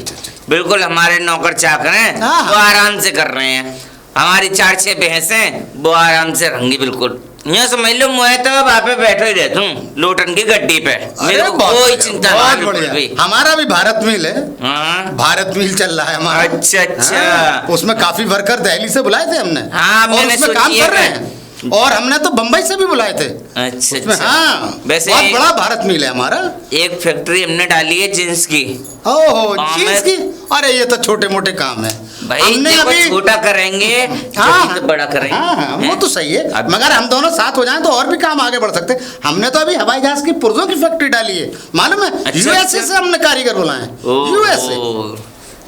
Speaker 2: बिल्कुल हमारे नौकर चाकर हैं, वो आराम से कर रहे हैं। हमारी 4-6 भैंसें, वो आराम से रहेंगी बिल्कुल। यहाँ समझ लो, मैं तो वहाँ पे बैठो ही रहता हूँ लोटन की गड्डी पे, मेरे को कोई चिंता नहीं।
Speaker 3: हमारा भी भारत मिल है।
Speaker 2: हाँ,
Speaker 3: भारत मिल चल रहा है हमारा।
Speaker 2: अच्छा।
Speaker 3: उसमें काफी वर्कर दिल्ली से बुलाए थे हमने।
Speaker 2: हाँ,
Speaker 3: और उसमें काम कर रहे हैं। और हमने तो बम्बई से भी बुलाए थे।
Speaker 2: अच्छा।
Speaker 3: हाँ,
Speaker 2: वैसे
Speaker 3: बहुत बड़ा भारत मिल है हमारा।
Speaker 2: एक फैक्ट्री हमने डाली है जींस की।
Speaker 3: ओहो, जींस की? अरे ये तो छोटे मोटे काम है
Speaker 2: भाई,
Speaker 3: हमने अभी
Speaker 2: छोटा करेंगे।
Speaker 3: हाँ,
Speaker 2: तो बड़ा करेंगे।
Speaker 3: हाँ, वो तो सही है, मगर हम दोनों साथ हो जाएं तो और भी काम आगे बढ़ सकते हैं। हमने तो अभी हवाई जहाज की पुर्जों की फैक्ट्री डाली है, मालूम है? यूएसए से हमने कारीगर बुलाए। यूएसए,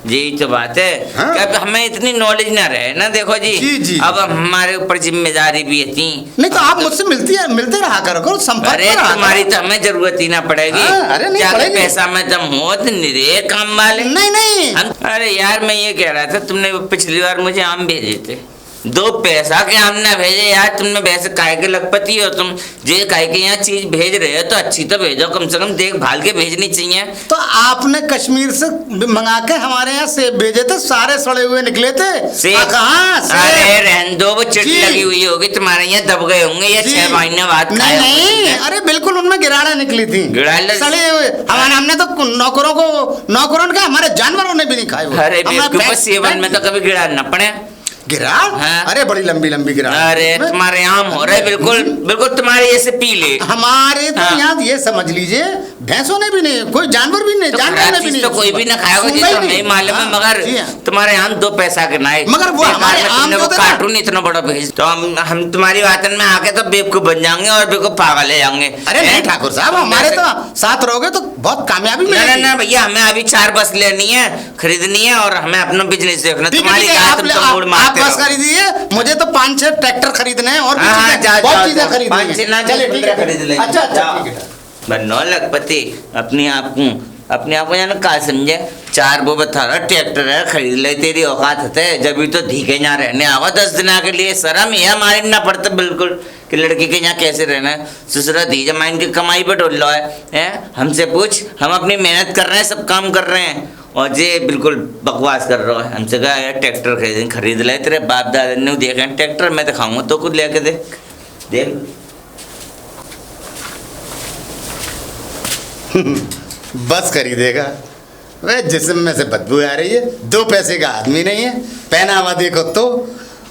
Speaker 2: यही तो बात है।
Speaker 3: हाँ?
Speaker 2: कि अब हमें इतनी नॉलेज ना रहे ना, देखो जी,
Speaker 3: जी।
Speaker 2: अब हमारे ऊपर जिम्मेदारी भी थी।
Speaker 3: नहीं तो आप मुझसे मिलते रहा करो, संपर्क
Speaker 2: अरे तुम्हारी तो हमें जरूरत ही ना पड़ेगी।
Speaker 3: अरे नहीं पड़ेगी।
Speaker 2: पैसा में तुम हो तो निरे काम वाले।
Speaker 3: नहीं
Speaker 2: अरे यार, मैं ये कह रहा था, तुमने पिछली बार मुझे आम भेजे थे। दो पैसा के हम ना भेजे यार, तुमने वैसे काहे के लखपति हो तुम, जे काहे के यहाँ चीज भेज रहे हो तो अच्छी तो भेजो, कम से कम देखभाल के भेजनी चाहिए।
Speaker 3: तो आपने कश्मीर से मंगा के हमारे यहाँ सेब भेजे थे, सारे सड़े हुए निकले थे।
Speaker 2: कहाँ? अरे रहने दो, वो चिट लगी हुई होगी तुम्हारे यहाँ, दब गए होंगे ये 6 महीने बाद।
Speaker 3: नहीं, अरे बिल्कुल उनमें गिराड़ा निकली थी, सड़े हुए। हमने तो नौकरों का हमारे जानवरों ने भी नहीं खाए।
Speaker 2: अरे सेवन में तो कभी गिरा न पड़े।
Speaker 3: गिरा? हाँ? अरे बड़ी लंबी लंबी गिरा।
Speaker 2: अरे तुम्हारे आम हो रहे, बिल्कुल बिल्कुल तुम्हारे ऐसे पीले।
Speaker 3: हमारे तो यहाँ ये समझ लीजिए भैंसों ने भी नहीं, कोई जानवर भी नहीं, जानवर ने भी नहीं,
Speaker 2: तो कोई भी ना खाएगा जी, तो नहीं मालूम है। मगर तुम्हारे आम 2 पैसा के ना,
Speaker 3: मगर वो हमारे आम
Speaker 2: वो कार्टून इतना बड़ा भेज, तो हम तुम्हारी वातन में आके तो बेवकूफ बन जाएंगे और बेवकूफ पागल हो जाएंगे।
Speaker 3: अरे नहीं ठाकुर साहब, हमारे तो साथ रहोगे तो बहुत कामयाबी मिलेगी।
Speaker 2: ना भैया, हमें अभी 4 बस लेनी है, खरीदनी है, और हमें अपना बिजनेस देखना। तुम्हारी
Speaker 3: बस खरीदिए, मुझे तो 5-6 ट्रैक्टर खरीदने हैं और बहुत चीजें खरीदनी है। चलिए ठीक है, खरीद ले। अच्छा ठीक है।
Speaker 2: बनो लखपति, अपने आप को जानो का समझे, 4 वो बता रहा ट्रैक्टर है, खरीद ले, तेरी औकात है, जब भी तो धीके यहाँ रहने आवा 10 दिन के लिए। शर्म ये हमारी ना पड़ता बिल्कुल कि लड़की के यहाँ कैसे रहना है। ससुरा धी जमाइन की कमाई पर डोल लो है, हमसे पूछ, हम अपनी मेहनत कर रहे हैं, सब काम कर रहे हैं, और ये बिल्कुल बकवास कर रहा है। हमसे कहा यार ट्रैक्टर खरीद ले, तेरे बाप दादा ने देखा ट्रैक्टर, मैं दिखाऊंगा तो कुछ लेके देख।
Speaker 3: बस खरीदेगा वे, जिस्म में से बदबू आ रही है, 2 पैसे का आदमी नहीं है, पहनावा देखो तो,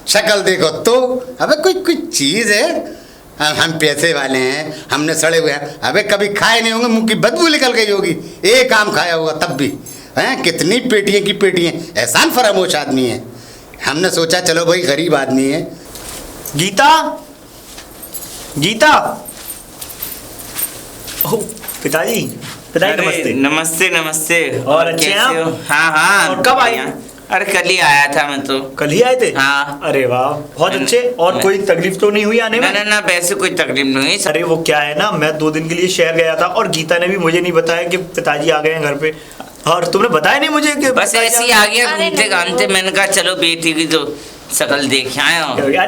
Speaker 3: शक्ल देखो तो, अबे कोई चीज़ है। हम पैसे वाले हैं, हमने सड़े हुए हैं, अबे कभी खाए नहीं होंगे, मुंह की बदबू निकल गई होगी, एक आम खाया होगा तब भी हैं। कितनी पेटियां की पेटियां, एहसान फरामोश आदमी है। हमने सोचा चलो भाई गरीब आदमी है।
Speaker 5: गीता, गीता, ओह पिताजी, नमस्ते।
Speaker 2: नमस्ते नमस्ते।
Speaker 5: और अच्छे हैं आप?
Speaker 2: हाँ।
Speaker 5: और कब आए?
Speaker 2: अरे कल ही आया था मैं तो।
Speaker 5: कल ही आए थे?
Speaker 2: हाँ।
Speaker 5: अरे वाह, बहुत अच्छे। और कोई तकलीफ तो नहीं हुई आने में?
Speaker 2: ना वैसे कोई तकलीफ नहीं हुई।
Speaker 5: अरे वो क्या है ना, मैं 2 दिन के लिए शहर गया था और गीता ने भी मुझे नहीं बताया कि पिताजी आ गए हैं घर पे, और तुमने बताया नहीं मुझे कि
Speaker 2: बस ऐसे ही आ गया घूमते घामते। मैंने कहा चलो बेटी की तो शकल देख आए,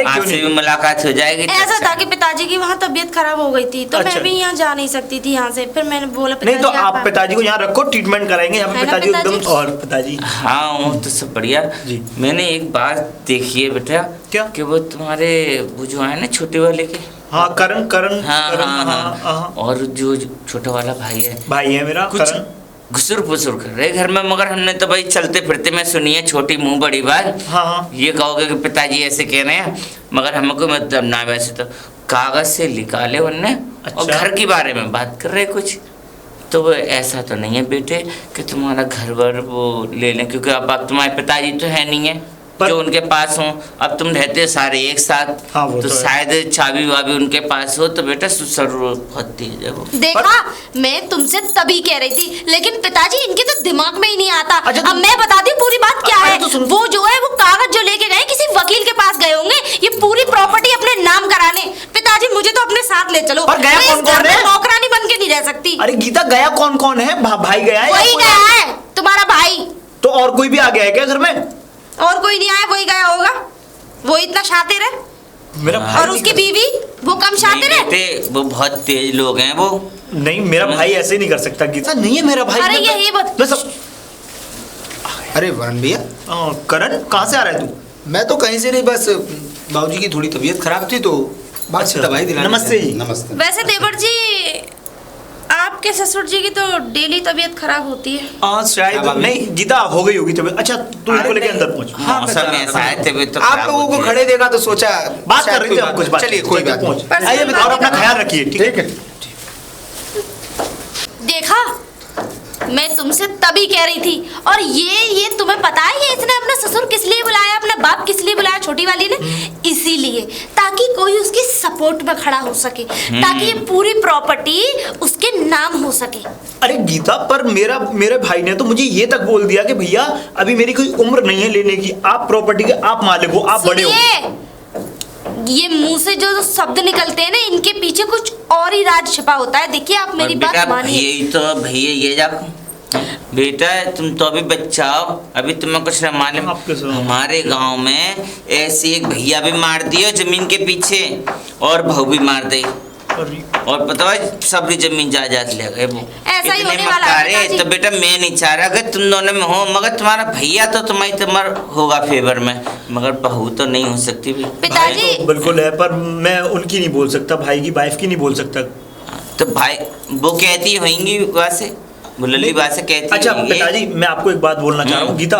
Speaker 2: आपसे भी मुलाकात हो जाएगी।
Speaker 1: ऐसा था कि पिताजी की वहाँ तबीयत खराब हो गई थी, तो मैं भी यहाँ जा नहीं सकती थी यहाँ से, फिर मैंने बोला
Speaker 5: नहीं तो आप पिताजी को यहाँ रखो, ट्रीटमेंट कराएंगे यहाँ पे पिताजी एकदम। और पिताजी?
Speaker 2: हाँ वो तो सब बढ़िया जी। मैंने एक बात देखी है बेटा, क्या कि वो तुम्हारे वो जो है ना छोटे वाले के,
Speaker 5: हाँ करण।
Speaker 2: हाँ। और जो छोटा वाला भाई है
Speaker 5: मेरा
Speaker 2: कुछ घुसुर फुसुर कर रहे घर में, मगर हमने तो भाई चलते फिरते में सुनी है, छोटी मुंह बड़ी बात।
Speaker 5: हाँ।
Speaker 2: ये कहोगे कि पिताजी ऐसे कह रहे हैं, मगर हमको मतलब ना, वैसे तो कागज से निकाले उनने। अच्छा। और घर के बारे में बात कर रहे कुछ, तो वो ऐसा तो नहीं है बेटे कि तुम्हारा घर वर वो ले लें, क्योंकि अब तुम्हारे पिताजी तो है नहीं है जो उनके पास हो, अब तुम रहते सारे एक साथ। हाँ, तो शायद चाबी वाबी उनके पास हो, तो बेटा जरूरत होती है वो।
Speaker 1: देखा, मैं तुमसे तभी कह रही थी, लेकिन पिताजी इनके तो दिमाग में ही नहीं आता। अब मैं बताती हूँ पूरी बात क्या है। वो जो है वो कागज जो लेके गए किसी वकील के पास गए होंगे, ये पूरी प्रॉपर्टी अपने नाम कराने। पिताजी मुझे तो अपने साथ ले चलो,
Speaker 5: पर गया कौन है?
Speaker 1: नौकरानी बन के नहीं रह सकती।
Speaker 5: अरे गीता, गया कौन है? भाई गया है?
Speaker 1: वही गया है, तुम्हारा भाई।
Speaker 5: तो और कोई भी आ गया है क्या घर में?
Speaker 1: और कोई नहीं आया, वही गया होगा। वो इतना शातिर है
Speaker 5: मेरा भाई,
Speaker 1: और उसकी बीवी वो कम शातिर है।
Speaker 2: वो बहुत तेज लोग हैं वो।
Speaker 5: नहीं, मेरा भाई ऐसे नहीं कर सकता गीता। नहीं है मेरा भाई।
Speaker 1: अरे यही बात।
Speaker 6: अरे वरुण भैया।
Speaker 5: करण कहाँ से आ रहा है तू?
Speaker 6: मैं तो कहीं से नहीं, बस बाबूजी की थोड़ी तबीयत खराब थी तो बात से दवाई दिलाने।
Speaker 5: नमस्ते जी।
Speaker 3: नमस्ते।
Speaker 1: वैसे देवर जी, आपके ससुर जी की तो डेली तबीयत खराब होती है।
Speaker 5: शायद नहीं गीता, हो गई होगी तबीयत। अच्छा तू इनको लेके अंदर पहुंच।
Speaker 6: आप लोगों को खड़े देखा तो सोचा
Speaker 5: बात कर रहे थे हम कुछ बात।
Speaker 6: चलिए कोई बात नहीं,
Speaker 5: आइए और अपना ख्याल रखिए। ठीक है।
Speaker 1: देखा, मैं तुमसे तभी कह रही थी। और ये तुम्हें पता है ये इसने अपना ससुर किस लिए बुलाया, अपना बाप किस लिए बुलाया छोटी वाली ने? इसीलिए ताकि कोई उसकी सपोर्ट में खड़ा हो सके, ताकि ये पूरी प्रॉपर्टी उसके नाम हो सके।
Speaker 5: अरे गीता, पर मेरे भाई ने तो मुझे ये तक बोल दिया कि भैया अभी मेरी कोई उम्र नहीं है लेने की, आप प्रॉपर्टी के आप मालिक हो, आप बड़े हो।
Speaker 1: ये मुंह से जो शब्द निकलते हैं ना, इनके पीछे कुछ और ही राज छिपा होता है। देखिए आप मेरी बात मानिए।
Speaker 2: भैया ये जा बेटा तुम तो अभी बच्चा हो, अभी तुम्हें कुछ न मालूम।
Speaker 5: आप कैसे हो?
Speaker 2: हमारे गांव में ऐसे एक भैया भी मार दिए जमीन के पीछे, और बहू भी मार दी, और पता है सबरी जमीन जायदाद ले गए वो।
Speaker 1: ऐसा ही
Speaker 2: इतने
Speaker 1: होने वाला है
Speaker 2: मक्कार है।
Speaker 1: पिताजी।
Speaker 2: तो बेटा मैं नहीं चाह रहा कि तुम दोनों में हो, मगर तुम्हारा भैया तो तुम्हारा होगा फेवर में, मगर बहू तो नहीं हो सकती भी।
Speaker 1: पिताजी
Speaker 5: तो बिल्कुल है, पर मैं उनकी नहीं बोल सकता, भाई की वाइफ की नहीं बोल सकता।
Speaker 2: तो भाई वो कहती होंगी वैसे, बुलली बात से कहती
Speaker 5: अच्छा
Speaker 2: होंगी।
Speaker 5: पिताजी, मैं आपको एक बात बोलना चाह रहा हूँ। गीता,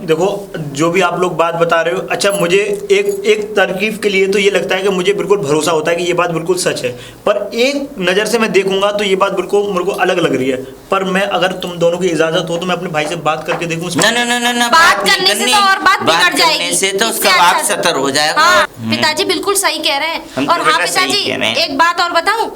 Speaker 5: देखो जो भी आप लोग बात बता रहे हो, अच्छा मुझे एक तरकीब के लिए तो ये लगता है कि मुझे बिल्कुल भरोसा होता है कि ये बात बिल्कुल सच है, पर एक नज़र से मैं देखूंगा तो ये बात बिल्कुल मेरे को अलग लग रही है। पर मैं, अगर तुम दोनों की इजाज़त हो तो मैं अपने भाई से बात करके देखूँ।
Speaker 2: ना
Speaker 1: बात करने से तो और बात बिगड़ जाएगी।
Speaker 2: से तो
Speaker 1: इससे
Speaker 2: उसका बाप
Speaker 1: अच्छा-
Speaker 2: सतर हो जाएगा।
Speaker 1: हाँ पिताजी बिल्कुल सही कह रहे हैं।
Speaker 2: हम
Speaker 1: और
Speaker 2: तो
Speaker 1: हाँ
Speaker 2: बेटा सही
Speaker 1: पिताजी
Speaker 2: कह रहे हैं।
Speaker 1: एक बात और बताऊं,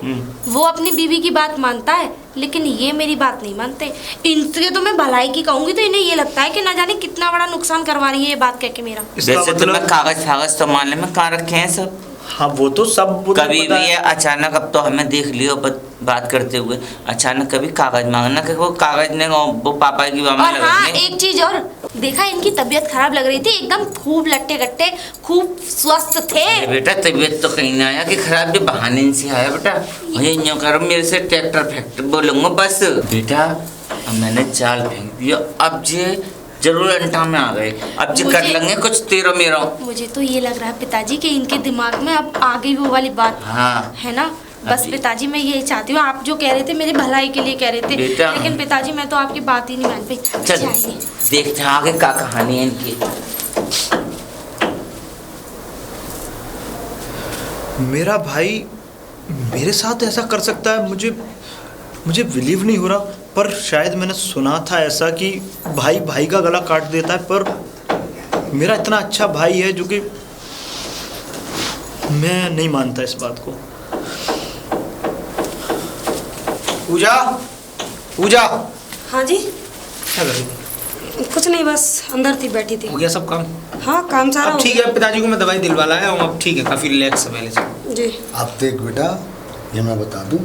Speaker 1: वो अपनी बीवी की बात मानता है, लेकिन ये मेरी बात नहीं मानते। इनसे तो मैं भलाई की कहूंगी तो इन्हें ये लगता है कि ना जाने कितना बड़ा नुकसान करवा रही है ये बात कह के मेरा।
Speaker 5: इसका
Speaker 2: वैसे
Speaker 5: मतलब-
Speaker 2: तुम्हें कागज तो मानने में कहाँ रखे हैं सब।
Speaker 5: हाँ वो तो सब मुझे
Speaker 2: कभी
Speaker 5: पता
Speaker 2: भी
Speaker 5: है।
Speaker 2: अचानक, अब तो हमें देख लियो बात करते हुए, अचानक कभी कागज मांगना कि वो कागज ने वो पापा की बात
Speaker 1: और हाँ एक चीज और, देखा इनकी तबीयत खराब लग रही थी, एकदम खूब लट्टे गट्टे, खूब स्वस्थ थे।
Speaker 2: बेटा तबीयत तो कहीं ना आया कि खराब, जो बहाने से आया बेटा। ये यूँ करो मेरे से ट्रैक्टर फैक्टर बोलूँगा बस। बेटा अब मैंने जाल फेंक दिया, अब जे जरूर अंटा में आ गए, अब जो कर लेंगे कुछ तेरो मेरो।
Speaker 1: मुझे तो ये लग रहा है पिताजी कि इनके दिमाग में अब आ गई वो वाली बात,
Speaker 2: हाँ
Speaker 1: है ना। बस
Speaker 2: अभी-
Speaker 1: पिताजी मैं यही चाहती हूँ, आप जो कह रहे थे मेरी भलाई के लिए कह रहे थे,
Speaker 2: बेटा।
Speaker 1: लेकिन पिताजी मैं तो आपकी बात ही नहीं मान पाई।
Speaker 2: चल
Speaker 1: जाइए।
Speaker 2: देखते हैं आगे क्या कहानी है इनकी।
Speaker 5: मेरा भाई मेरे साथ ऐसा कर सकता है, मुझे बिलीव नहीं हो रहा। पर शायद मैंने सुना था ऐसा कि भाई भाई का गला काट देता है, पर मेरा इतना अच्छा भाई है जो कि मैं नहीं मानता इस बात को।
Speaker 6: पूजा, पूजा,
Speaker 4: हाँ जी,
Speaker 6: क्या कर रही थी?
Speaker 4: कुछ नहीं, बस अंदर थी, बैठी थी।
Speaker 6: हो गया सब काम?
Speaker 4: हाँ काम सारा
Speaker 6: अब
Speaker 4: हो
Speaker 6: ठीक
Speaker 4: गया।
Speaker 6: है, पिताजी को मैं दवाई दिलवा लाया हूँ, अब ठीक है, काफ़ी रिलैक्स है पहले से।
Speaker 4: जी
Speaker 3: अब देख बेटा, ये मैं बता दूं,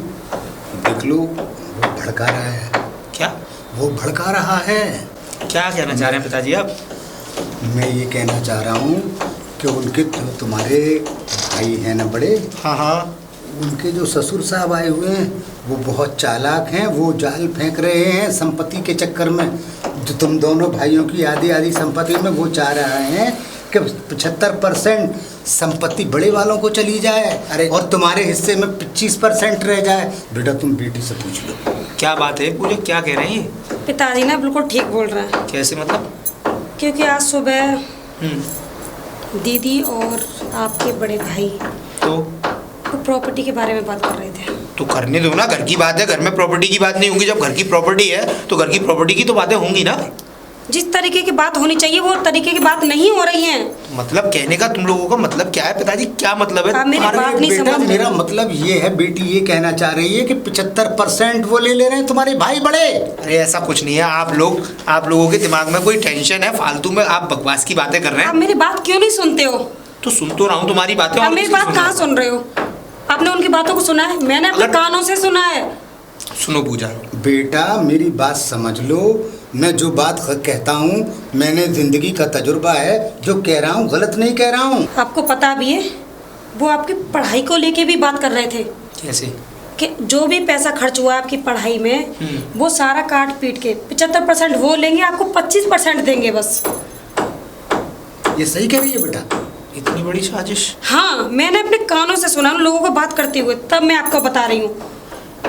Speaker 3: देख लो वो भड़का रहा है,
Speaker 6: क्या
Speaker 3: वो भड़का रहा है।
Speaker 6: क्या कहना चाह रहे हैं पिताजी आप?
Speaker 3: मैं ये कहना चाह रहा हूँ कि उनके जो तुम्हारे भाई हैं ना बड़े,
Speaker 6: हाँ हाँ,
Speaker 3: उनके जो ससुर साहब आए हुए हैं वो बहुत चालाक हैं। वो जाल फेंक रहे हैं संपत्ति के चक्कर में, जो तुम दोनों भाइयों की आधी आधी संपत्ति में वो चाह रहे हैं कि 75% संपत्ति बड़े वालों को चली जाए, अरे और तुम्हारे हिस्से में 25% रह जाए। बेटा तुम बेटी से पूछ लो।
Speaker 6: क्या बात है पूजा, क्या कह रहे हैं ये?
Speaker 4: पिताजी ना बिल्कुल ठीक बोल रहे हैं,
Speaker 6: कैसे मतलब?
Speaker 4: क्योंकि आज सुबह
Speaker 6: हम्म,
Speaker 4: दीदी और आपके बड़े भाई
Speaker 6: तो
Speaker 4: वो प्रॉपर्टी के बारे में बात कर रहे थे।
Speaker 6: तो करने दो ना, घर की बात है, घर में प्रॉपर्टी की बात नहीं होगी। जब घर की प्रॉपर्टी है तो घर की प्रॉपर्टी की तो बातें होंगी ना।
Speaker 4: जिस तरीके की बात होनी चाहिए वो तरीके की बात नहीं हो रही है।
Speaker 6: मतलब कहने का तुम लोगों का मतलब क्या है पिताजी, क्या मतलब है?
Speaker 4: आप मेरी
Speaker 6: तुम्हारा-
Speaker 4: बात नहीं
Speaker 3: बेटा
Speaker 4: समझ रहे।
Speaker 3: मेरा मतलब ये है, बेटी ये कहना चाह रही है कि 75% वो ले रहे हैं तुम्हारे भाई बड़े।
Speaker 6: अरे ऐसा कुछ नहीं है, आप लोगों के दिमाग में कोई टेंशन है, फालतू में आप बकवास की बातें कर रहे
Speaker 4: आप
Speaker 6: हैं।
Speaker 4: मेरी बात क्यों नहीं सुनते हो?
Speaker 6: तो सुन तो रहा हूँ तुम्हारी बातें।
Speaker 4: आप
Speaker 6: और
Speaker 4: मेरी
Speaker 6: किसकी
Speaker 4: बात
Speaker 6: सुन
Speaker 4: कहाँ
Speaker 6: रहा
Speaker 4: सुन रहे हो? आपने उनकी बातों को सुना है? मैंने अपने
Speaker 6: अगर-
Speaker 4: कानों से सुना है।
Speaker 6: हूँ? सुनो पूजा,
Speaker 3: बेटा मेरी बात समझ लो, मैं जो बात कहता हूँ मैंने जिंदगी का तजुर्बा है, जो कह रहा हूँ गलत नहीं कह रहा हूँ।
Speaker 4: आपको पता भी है वो आपकी पढ़ाई को लेके भी बात कर रहे थे
Speaker 6: कैसे?
Speaker 4: कि जो भी पैसा खर्च हुआ आपकी पढ़ाई में वो सारा काट पीट के 75% वो लेंगे, आपको 25% देंगे बस।
Speaker 3: ये सही कह रही है बेटा?
Speaker 6: इतनी बड़ी साजिश?
Speaker 4: हाँ मैंने अपने कानों से सुना लोगों को बात करते हुए, तब मैं आपको बता रही हूँ।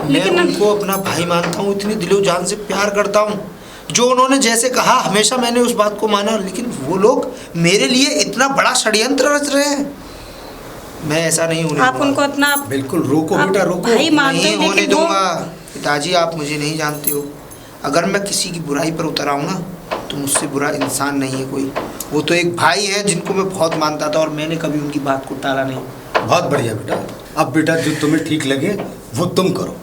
Speaker 6: मैं उनको अपना भाई मानता हूँ, इतनी दिलो जान से प्यार करता हूँ। जो उन्होंने जैसे कहा हमेशा मैंने उस बात को माना, लेकिन वो लोग मेरे लिए इतना बड़ा षड्यंत्र रच रहे हैं। मैं ऐसा नहीं होने
Speaker 4: आप
Speaker 6: दूंगा।
Speaker 4: उनको इतना
Speaker 3: बिल्कुल रोको
Speaker 4: आप
Speaker 3: बेटा रोको।
Speaker 4: भाई मानते
Speaker 6: नहीं
Speaker 4: हो,
Speaker 6: होने
Speaker 4: लेकिन वो
Speaker 6: दूंगा। पिताजी आप मुझे नहीं जानते हो, अगर मैं किसी की बुराई पर उतर आऊँ ना तो मुझसे बुरा इंसान नहीं है कोई। वो तो एक भाई है जिनको मैं बहुत मानता था और मैंने कभी उनकी बात को टाला नहीं।
Speaker 3: बहुत बढ़िया बेटा, अब बेटा जो तुम्हें ठीक लगे वो तुम करो।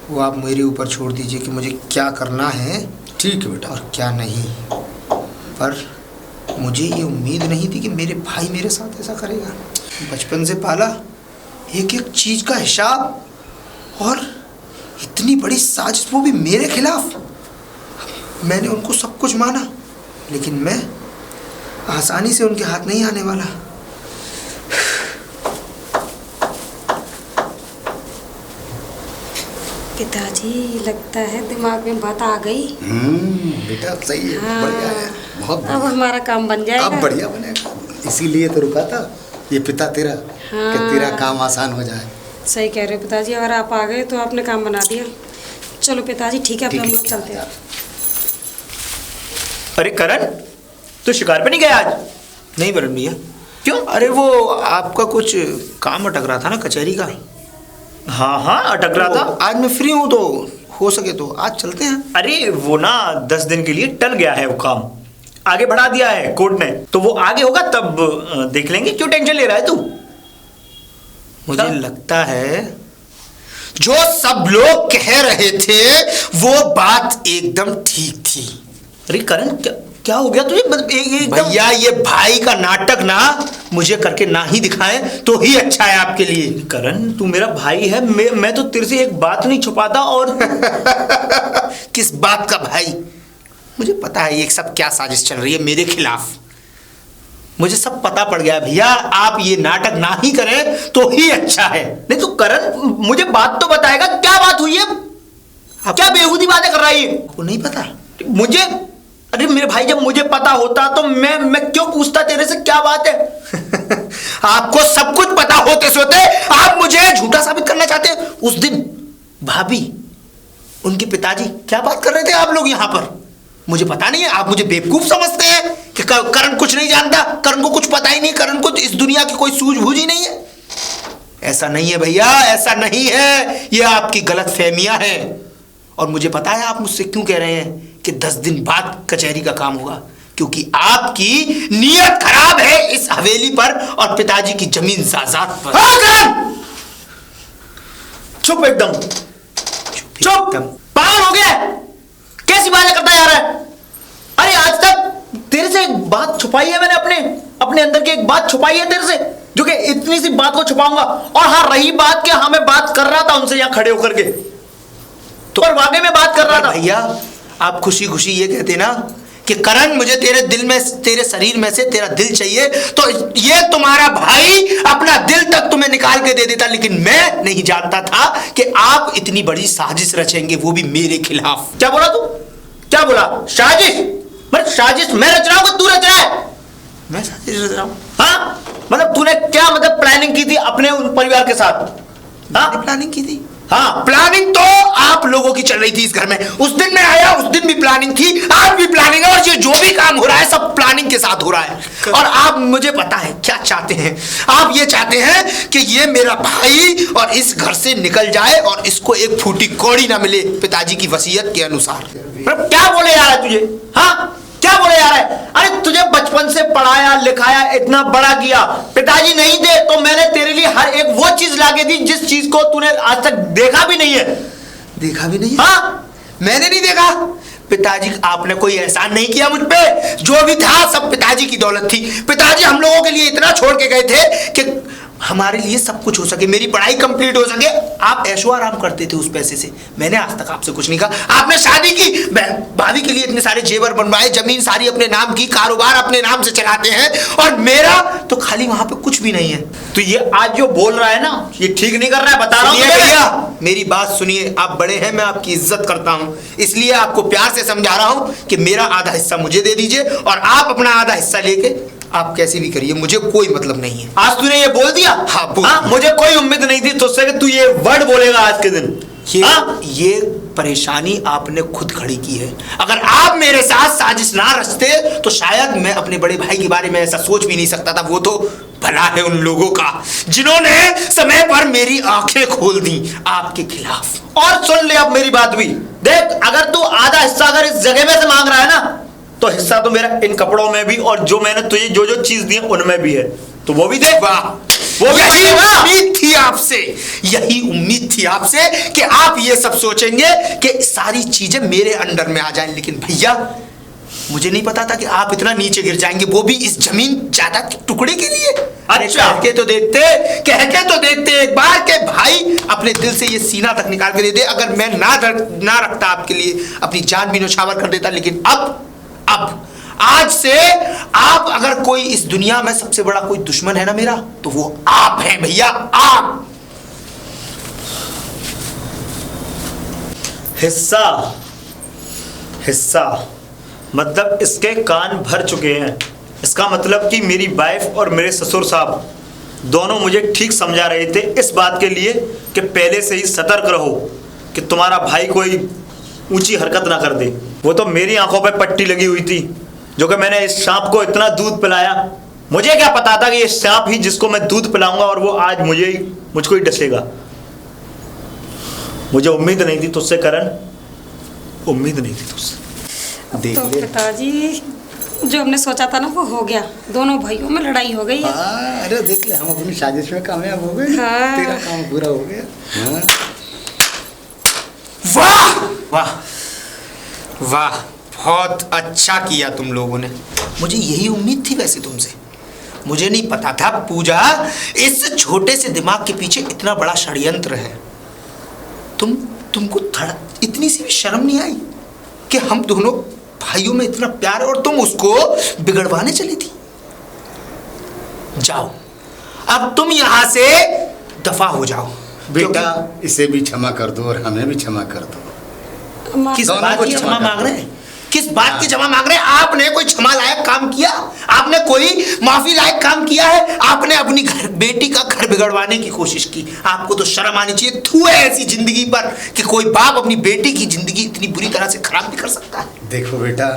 Speaker 6: वो आप मेरे ऊपर छोड़ दीजिए कि मुझे क्या करना है
Speaker 3: ठीक है बेटा।
Speaker 6: और क्या नहीं। पर मुझे ये उम्मीद नहीं थी कि मेरे भाई मेरे साथ ऐसा करेगा। बचपन से पाला, एक एक चीज़ का हिसाब, और इतनी बड़ी साजिश वो भी मेरे खिलाफ। मैंने उनको सब कुछ माना, लेकिन मैं आसानी से उनके हाथ नहीं आने वाला।
Speaker 4: पिताजी लगता है दिमाग में बात आ गई।
Speaker 3: बेटा सही है, बढ़िया है, बहुत
Speaker 4: अब हमारा काम बन जाएगा।
Speaker 3: अब बढ़िया बनेगा, इसीलिए तो रुका था ये पिता तेरा, कि तेरा काम आसान हो जाए।
Speaker 4: सही कह रहे हो पिताजी, अगर आप आ गए तो आपने काम बना दिया। चलो पिताजी ठीक है, अब हम लोग चलते हैं।
Speaker 5: अरे करण, तू शिकार पे नहीं गया आज?
Speaker 6: नहीं बरन भैया।
Speaker 5: क्यों?
Speaker 6: अरे वो आपका कुछ काम अटक रहा था ना कचहरी का।
Speaker 5: हाँ हाँ, अटक रहा था।
Speaker 6: आज मैं फ्री हूँ, तो हो सके तो आज चलते हैं।
Speaker 5: अरे वो ना 10 दिन के लिए टल गया है, वो काम आगे बढ़ा दिया है कोर्ट ने, तो वो आगे होगा तब देख लेंगे। क्यों टेंशन ले रहा है तू?
Speaker 6: मुझे लगता है जो सब लोग कह रहे थे वो बात एकदम ठीक थी।
Speaker 5: अरे करण, क्या हो गया तुझे? एकदम
Speaker 6: भैया ये भाई का नाटक ना मुझे करके ना ही दिखाएं तो ही अच्छा है आपके लिए।
Speaker 5: करण, तू मेरा भाई है, मैं तो तेरे से एक बात नहीं छुपाता। और
Speaker 6: किस बात का भाई? मुझे पता है ये सब क्या साजिश चल रही है मेरे खिलाफ, मुझे सब पता पड़ गया भैया। आप ये नाटक ना ही करें तो ही अच्छा है।
Speaker 5: नहीं तो करण, मुझे बात तो बताएगा, क्या बात हुई है? क्या बेहूदी बातें कर रहा है?
Speaker 6: आपको नहीं पता?
Speaker 5: मुझे, अरे मेरे भाई, जब मुझे पता होता तो मैं क्यों पूछता तेरे से क्या बात है?
Speaker 6: आपको सब कुछ पता होते सोते आप मुझे झूठा साबित करना चाहते हैं। उस दिन भाभी, उनके पिताजी क्या बात कर रहे थे आप लोग यहाँ पर? मुझे पता नहीं है, आप मुझे बेवकूफ समझते हैं कि करण कुछ नहीं जानता, करण को कुछ पता ही नहीं, करण को इस दुनिया की कोई सूझबूझ ही नहीं है। ऐसा नहीं है भैया, ऐसा नहीं है, ये आपकी गलत फहमियां हैं। और मुझे पता है आप मुझसे क्यों कह रहे हैं कि 10 दिन बाद कचहरी का काम होगा, क्योंकि आपकी नीयत खराब है इस हवेली पर और पिताजी की जमीन जायदाद पर।
Speaker 5: चुप एकदम, चुप। पागल हो गया? कैसी बातें करता जा रहा है? अरे आज तक तेरे से एक बात छुपाई है मैंने, अपने अंदर की एक बात छुपाई है तेरे से, जो कि इतनी सी बात को छुपाऊंगा? और हाँ, रही बात कि हाँ मैं बात कर रहा था उनसे यहाँ खड़े होकर के, तो और वाकई में बात कर रहा था।
Speaker 6: भैया आप खुशी खुशी ये कहते ना कि करण मुझे तेरे दिल में, तेरे शरीर में से तेरा दिल चाहिए, तो ये तुम्हारा भाई अपना दिल तक तुम्हें निकाल के दे देता, लेकिन मैं नहीं जानता था कि आप इतनी बड़ी साजिश रचेंगे, वो भी मेरे खिलाफ।
Speaker 5: क्या बोला तू? क्या बोला? साजिश? मतलब साजिश मैं रच रहा हूं कि तू रच रहा है?
Speaker 6: मैं साजिश रच रहा हूं?
Speaker 5: हाँ, मतलब तूने क्या मतलब प्लानिंग की थी अपने उन परिवार के साथ? हाँ,
Speaker 6: प्लानिंग की थी।
Speaker 5: हाँ,
Speaker 6: प्लानिंग तो आप लोगों की चल रही थी इस घर में। उस दिन मैं आया, उस दिन भी प्लानिंग थी, आज भी प्लानिंग है, और ये जो भी काम हो रहा है सब प्लानिंग के साथ हो रहा है। और आप, मुझे पता है क्या चाहते हैं। आप ये चाहते हैं कि ये मेरा भाई और इस घर से निकल जाए और इसको एक फूटी कौड़ी ना मिले पिताजी की वसीयत के अनुसार।
Speaker 5: क्या बोले जा रहा है तुझे? हाँ, क्या बोले जा रहा है? अरे तुझे बचपन से पढ़ाया लिखाया, इतना बड़ा किया, पिताजी नहीं दे तो मैंने तेरे लिए हर एक वो चीज लाके दी जिस चीज को तूने आज तक देखा भी नहीं है।
Speaker 6: देखा भी नहीं?
Speaker 5: हाँ,
Speaker 6: मैंने नहीं देखा। पिताजी, आपने कोई एहसान नहीं किया मुझ पे। जो भी था सब पिताजी की दौलत थी। पिताजी हम लोगों के लिए इतना छोड़ के गए थे कि हमारे लिए सब कुछ हो सके, मेरी पढ़ाई कंप्लीट हो सके। आप ऐशो आराम करते थे उस पैसे से। मैंने आज तक आपसे कुछ नहीं कहा। आपने शादी की, भाभी के लिए इतने सारे जेवर बनवाए, जमीन सारी अपने नाम की, कारोबार अपने नाम से चलाते हैं, और मेरा तो खाली वहां पे कुछ भी नहीं है।
Speaker 5: तो ये आज जो बोल रहा है ना, ये ठीक नहीं कर रहा है, बता रहा हूं
Speaker 6: भैया, मेरी बात सुनिए। आप बड़े हैं, मैं आपकी इज्जत करता हूं, इसलिए आपको प्यार से समझा रहा हूं कि मेरा आधा हिस्सा मुझे दे दीजिए और आप अपना आधा हिस्सा लेके आप कैसे भी करिए, मुझे कोई मतलब नहीं है।
Speaker 5: आज तूने ये बोल दिया?
Speaker 6: हाँ,
Speaker 5: मुझे कोई उम्मीद नहीं थी तुझसे कि तू ये वर्ड बोलेगा आज के दिन।
Speaker 6: ये परेशानी आपने खुद खड़ी की है। अगर आप मेरे साथ साजिश ना रचते तो शायद मैं अपने बड़े भाई के बारे में ऐसा सोच भी नहीं सकता था। वो तो भला है उन लोगों का जिन्होंने समय पर मेरी आंखें खोल दी आपके खिलाफ।
Speaker 5: और सुन ले अब मेरी बात भी, देख, अगर तू आधा हिस्सा अगर इस जगह में से मांग रहा है ना, तो हिस्सा तो मेरा इन कपड़ों में भी और जो मैंने तुझे जो जो चीज दी उनमें भी है, तो वो भी दे।
Speaker 6: वाह,
Speaker 5: वो
Speaker 6: यही उम्मीद थी आपसे, यही उम्मीद थी आपसे कि आप ये सब सोचेंगे कि सारी चीजें मेरे अंडर में आ जाएं। लेकिन भैया मुझे नहीं पता था कि आप इतना नीचे गिर जाएंगे, वो भी इस जमीन जायदाद के टुकड़े के लिए।
Speaker 5: अच्छा।
Speaker 6: कह के तो देखते एक बार के भाई अपने दिल से ये सीना तक निकाल के दे दे। अगर मैं ना रखता आपके लिए, अपनी जान भी न्यौछावर कर देता। लेकिन अब आज से आप, अगर कोई इस दुनिया में सबसे बड़ा कोई दुश्मन है ना मेरा, तो वो आप हैं भैया, आप।
Speaker 5: हिस्सा मतलब इसके कान भर चुके हैं। इसका मतलब कि मेरी वाइफ और मेरे ससुर साहब दोनों मुझे ठीक समझा रहे थे इस बात के लिए कि पहले से ही सतर्क रहो कि तुम्हारा भाई कोई ऊंची हरकत ना कर दे। वो तो मेरी आंखों पे पट्टी लगी हुई थी, जो कि मैंने इस सांप को इतना दूध पिलाया। मुझे क्या पता था कि ये सांप ही जिसको मैं दूध पिलाऊंगा और वो आज मुझको ही डसेगा। मुझे उम्मीद नहीं थी तुझसे करण, उम्मीद नहीं थी तुझसे।
Speaker 4: तो पिताजी जो हमने सोचा था ना वो हो गया, दोनों भाइयों में लड़ाई हो गई है।
Speaker 3: अरे देख ले, हम अपनी साजिश में कामयाब हो गए।
Speaker 4: हाँ।
Speaker 3: तेरा काम पूरा हो गया। हाँ।
Speaker 6: वाह वाह वाह, बहुत अच्छा किया तुम लोगों ने। मुझे यही उम्मीद थी वैसे तुमसे। मुझे नहीं पता था पूजा, इस छोटे से दिमाग के पीछे इतना बड़ा षड्यंत्र है। तुमको इतनी सी भी शर्म नहीं आई कि हम दोनों भाइयों में इतना प्यार है और तुम उसको बिगड़वाने चली थी। जाओ, अब तुम यहां से दफा हो जाओ।
Speaker 3: बेटा इसे भी क्षमा कर दो और हमें भी क्षमा कर दो।
Speaker 6: किस
Speaker 3: दोनों
Speaker 6: बात
Speaker 3: को
Speaker 6: की
Speaker 3: क्षमा
Speaker 6: क्षमा
Speaker 3: कर
Speaker 6: मांग
Speaker 3: दो।
Speaker 6: रहे हैं? किस बात की क्षमा मांग रहे हैं? आपने कोई क्षमा लायक काम किया? आपने कोई माफी लायक काम किया है? आपने अपनी बेटी का घर बिगड़वाने की कोशिश की। आपको तो शर्म आनी चाहिए। थू है ऐसी जिंदगी पर कि कोई बाप अपनी बेटी की जिंदगी इतनी बुरी तरह से खराब भी कर सकता है।
Speaker 3: देखो बेटा,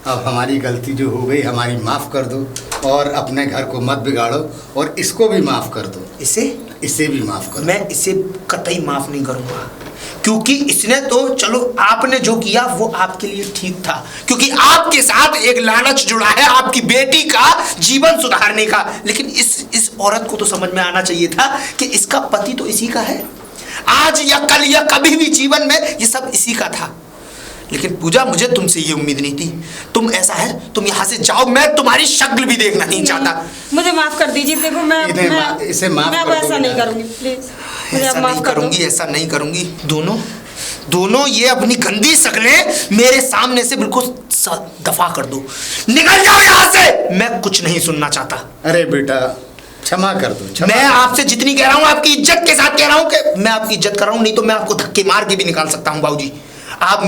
Speaker 3: अब हमारी गलती जो हो गई हमारी माफ़ कर दो और अपने घर को मत बिगाड़ो और इसको भी माफ़ कर दो। इसे भी माफ़ कर दो।
Speaker 6: मैं इसे कतई माफ नहीं करूंगा, क्योंकि इसने तो, चलो आपने जो किया वो आपके लिए ठीक था, क्योंकि आपके साथ एक लालच जुड़ा है आपकी बेटी का जीवन सुधारने का। लेकिन इस औरत को तो समझ में आना चाहिए था कि इसका पति तो इसी का है। आज या कल या कभी भी जीवन में ये सब इसी का था। लेकिन पूजा, मुझे तुमसे ये उम्मीद नहीं थी। तुम ऐसा है, तुम यहाँ से जाओ, मैं तुम्हारी शक्ल भी देखना नहीं चाहता।
Speaker 4: मुझे माफ कर दीजिए। देखो
Speaker 3: इसे माफ
Speaker 4: मैं
Speaker 3: कर दो
Speaker 4: ऐसा नहीं
Speaker 3: बेटा।
Speaker 4: करूंगी, प्लीज मुझे
Speaker 6: ऐसा
Speaker 4: अब माफ
Speaker 6: नहीं
Speaker 4: कर दो।
Speaker 6: करूंगी, ऐसा नहीं करूंगी। दोनों ये अपनी गंदी शक्लें मेरे सामने से बिल्कुल दफा कर दो। निकल जाओ यहाँ से, मैं कुछ नहीं सुनना चाहता।
Speaker 3: अरे बेटा क्षमा कर दो।
Speaker 6: मैं आपसे जितनी कह रहा हूँ आपकी इज्जत के साथ कह रहा हूँ कि मैं आपकी इज्जत कर रहा हूँ, नहीं तो मैं आपको धक्के मार के भी निकाल सकता हूँ। बाबूजी, आप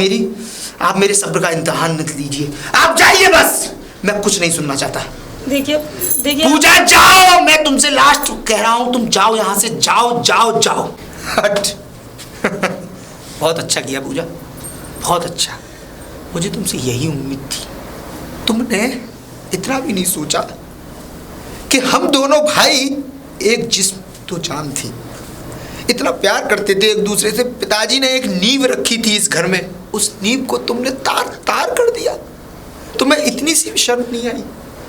Speaker 6: मेरे सब्र का इम्तिहान मत लीजिए। आप जाइए बस, मैं कुछ नहीं सुनना चाहता।
Speaker 4: देखिए
Speaker 6: पूजा जाओ, मैं तुमसे लास्ट कह रहा हूँ, तुम जाओ यहाँ से, जाओ। हट। बहुत अच्छा किया पूजा, बहुत अच्छा। मुझे तुमसे यही उम्मीद थी। तुमने इतना भी नहीं सोचा कि हम दोनों भाई एक जिस्म तो जान थी, इतना प्यार करते थे एक दूसरे से। पिताजी ने एक नींव रखी थी इस घर में, उस नींव को तुमने तार कर दिया। तुम्हें इतनी सी भी शर्म नहीं आई,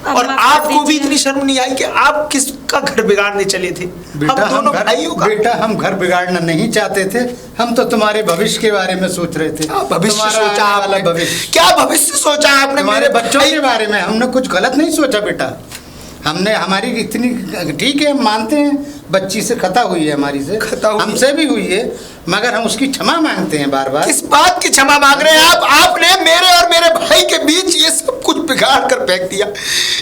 Speaker 6: और आपको भी इतनी शर्म नहीं आई कि आप किसका घर बिगाड़ने चले थे?
Speaker 3: बेटा
Speaker 6: हम दोनों भाइयों का।
Speaker 3: बेटा हम घर बिगाड़ना नहीं चाहते थे, हम तो तुम्हारे भविष्य के बारे में सोच रहे थे।
Speaker 6: भविष्य सोचा आपने?
Speaker 3: भविष्य
Speaker 6: क्या भविष्य सोचा आपने?
Speaker 3: मेरे बच्चों के बारे में हमने कुछ गलत नहीं सोचा बेटा। हमने हमारी इतनी, ठीक है हम मानते हैं बच्ची से खता हुई है, हमारी से हमसे भी हुई है, मगर हम उसकी क्षमा मांगते हैं बार बार।
Speaker 6: किस बात की क्षमा मांग रहे हैं आप? आपने मेरे और मेरे भाई के बीच ये सब कुछ बिगाड़ कर फेंक दिया।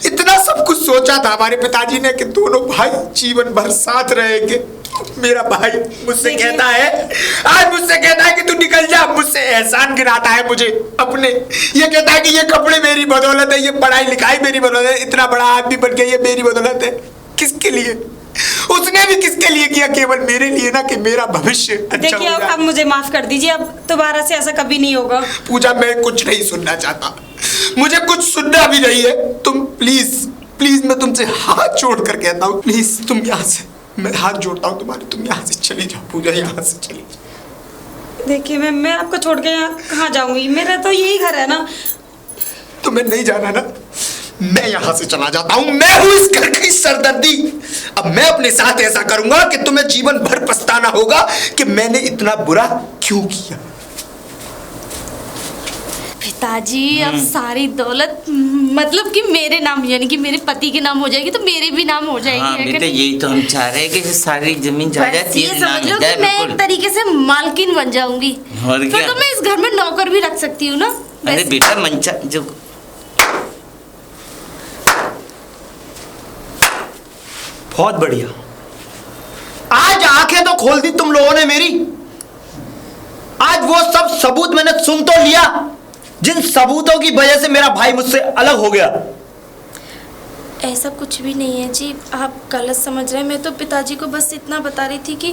Speaker 6: इतना सब कुछ सोचा था हमारे पिताजी ने कि दोनों भाई जीवन भर साथ रहेंगे। मेरा भाई मुझसे कहता है, आज मुझसे कहता है कि तू निकल जा, मुझसे एहसान गिनाता है मुझे अपने। ये कहता है कि ये कपड़े मेरी बदौलत है, ये पढ़ाई लिखाई मेरी बदौलत है, इतना बड़ा आदमी बन गया ये मेरी बदौलत है। किसके लिए? उसने भी किसके लिए किया? केवल मेरे लिए ना, कि मेरा भविष्य अच्छा हो
Speaker 4: देखिए
Speaker 6: जाए।
Speaker 4: अब मुझे माफ कर दीजिए, अब दोबारा से ऐसा कभी नहीं होगा।
Speaker 6: पूजा, मैं कुछ नहीं सुनना चाहता, मुझे कुछ सुनना भी नहीं है। तुम प्लीज मैं तुमसे हाथ जोड़ कर कहता हूँ, प्लीज तुम यहाँ से, मैं हाथ जोड़ता हूँ तुम्हारे, तुम यहाँ से चली जाओ। पूजा यहाँ से चली जाओ।
Speaker 4: देखिए मैं आपको छोड़ के यहाँ कहाँ जाऊंगी? मेरा तो यही घर है ना।
Speaker 6: तुम्हें नहीं जाना ना? मैं यहाँ से चला जाता हूँ। मैं हूँ इस घर की सरदर्दी। अब मैं अपने साथ ऐसा करूंगा कि तुम्हें जीवन भर पछताना होगा कि मैंने इतना बुरा क्यों किया।
Speaker 1: पिताजी अब सारी दौलत मतलब कि मेरे नाम यानी कि मेरे पति के नाम हो जाएगी तो मेरे भी नाम हो जाएगी।
Speaker 2: हाँ
Speaker 1: है कि
Speaker 2: बेटा,
Speaker 1: नहीं?
Speaker 2: यही तो हम चाह रहे हैं कि सारी जमीन जायदाद
Speaker 1: बस ये
Speaker 2: तेरे नाम
Speaker 1: समझ लो
Speaker 2: हो जाए,
Speaker 1: कि मैं एक
Speaker 2: बिल्कुल।
Speaker 1: तरीके से मालकिन बन जाऊंगी।
Speaker 2: और
Speaker 1: फिर
Speaker 2: क्या?
Speaker 1: तो मैं इस घर में नौकर भी रख सकती हूँ ना।
Speaker 2: अरे
Speaker 1: वैसे-
Speaker 2: बेटा मंचा जो
Speaker 5: बहुत बढ़िया, आज आंखें तो खोल दी तुम लोगों ने मेरी। आज वो सब सबूत मैंने सुन तो लिया जिन सबूतों की वजह से मेरा भाई मुझसे अलग हो गया।
Speaker 1: ऐसा कुछ भी नहीं है जी, आप गलत समझ रहे हैं। मैं तो पिताजी को बस इतना बता रही थी कि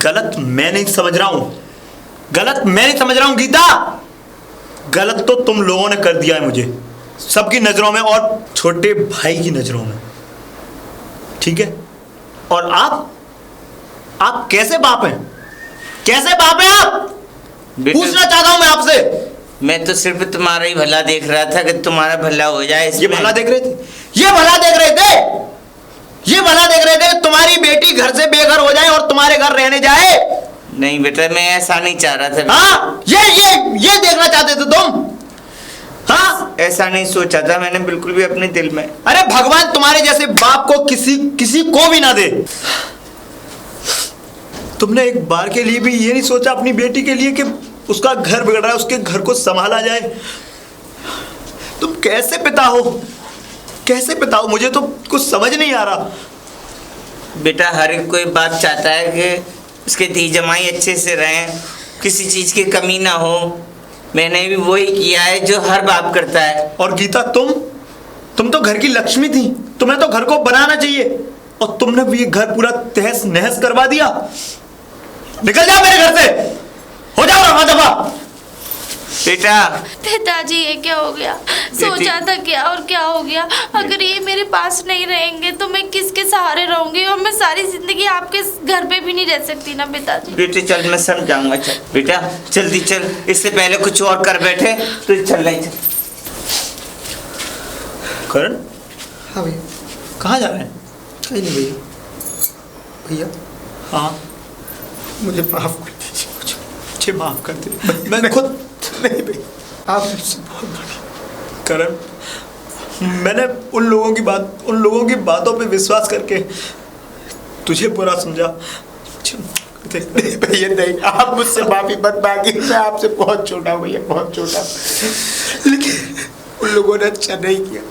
Speaker 5: गलत मैं नहीं समझ रहा हूं, गलत मैं नहीं समझ रहा हूं गीता। गलत तो तुम लोगों ने कर दिया है मुझे, सबकी नजरों में और छोटे भाई की नजरों में, ठीक है? और आप कैसे बाप हैं? कैसे बाप हैं आप?
Speaker 2: बेटा-
Speaker 5: पूछना चाहता हूं मैं आपसे।
Speaker 2: मैं तो सिर्फ तुम्हारा ही भला देख रहा था कि तुम्हारा भला हो जाए।
Speaker 5: ये
Speaker 2: इसमें-
Speaker 5: भला देख रहे थे, ये भला देख रहे थे, ये भला देख रहे थे तुम्हारी बेटी घर से बेघर हो जाए और तुम्हारे घर रहने जाए।
Speaker 2: नहीं बेटा, मैं ऐसा नहीं चाह रहा था।
Speaker 5: हाँ, ये देखना चाहते थे तुम। हाँ,
Speaker 2: ऐसा नहीं सोचा था मैंने बिल्कुल भी अपने दिल में।
Speaker 5: अरे भगवान तुम्हारे जैसे बाप को किसी को भी ना दे। तुमने एक बार के लिए भी ये नहीं सोचा अपनी बेटी के लिए कि उसका घर बिगड़ रहा है, उसके घर को संभाला जाए। तुम कैसे पिता हो, कैसे पिता हो? मुझे तो कुछ समझ नहीं आ रहा।
Speaker 2: बेटा हर एक कोई बाप चाहता है कि उसके धी जमाई अच्छे से रहें, किसी चीज की कमी ना हो। मैंने भी वही किया है जो हर बाप करता है।
Speaker 5: और गीता, तुम तो घर की लक्ष्मी थी, तुम्हें तो घर को बनाना चाहिए और तुमने भी ये घर पूरा तहस नहस करवा दिया। निकल जाओ मेरे घर से, हो जाओ रफा दफा।
Speaker 2: बेटा
Speaker 1: पिताजी ये क्या हो गया? सोचा था क्या और क्या हो गया? अगर ये मेरे पास नहीं रहेंगे तो मैं किसके सहारे रहूंगी? और मैं सारी जिंदगी आपके घर पे भी नहीं रह सकती ना पिताजी।
Speaker 2: बेटे चल, मैं समझाऊंगा। चल बेटा जल्दी चल, इससे पहले कुछ और कर बैठे तो चल रही। चल
Speaker 5: करण,
Speaker 6: हाँ भैया।
Speaker 5: कहाँ जा रहे हैं?
Speaker 6: कहीं नहीं भैया। भैया
Speaker 5: हाँ,
Speaker 6: मुझे माफ कर दीजिए,
Speaker 5: मुझे माफ कर दे। मैं खुद
Speaker 6: नहीं भैया, आप मुझसे बहुत बड़ी।
Speaker 5: करण, मैंने उन लोगों की बातों पे विश्वास करके तुझे बुरा समझा।
Speaker 6: नहीं भैया नहीं, आप मुझसे माफी मत मांगिए, मैं आपसे बहुत छोटा हूँ भैया, बहुत छोटा। लेकिन उन लोगों ने अच्छा नहीं किया।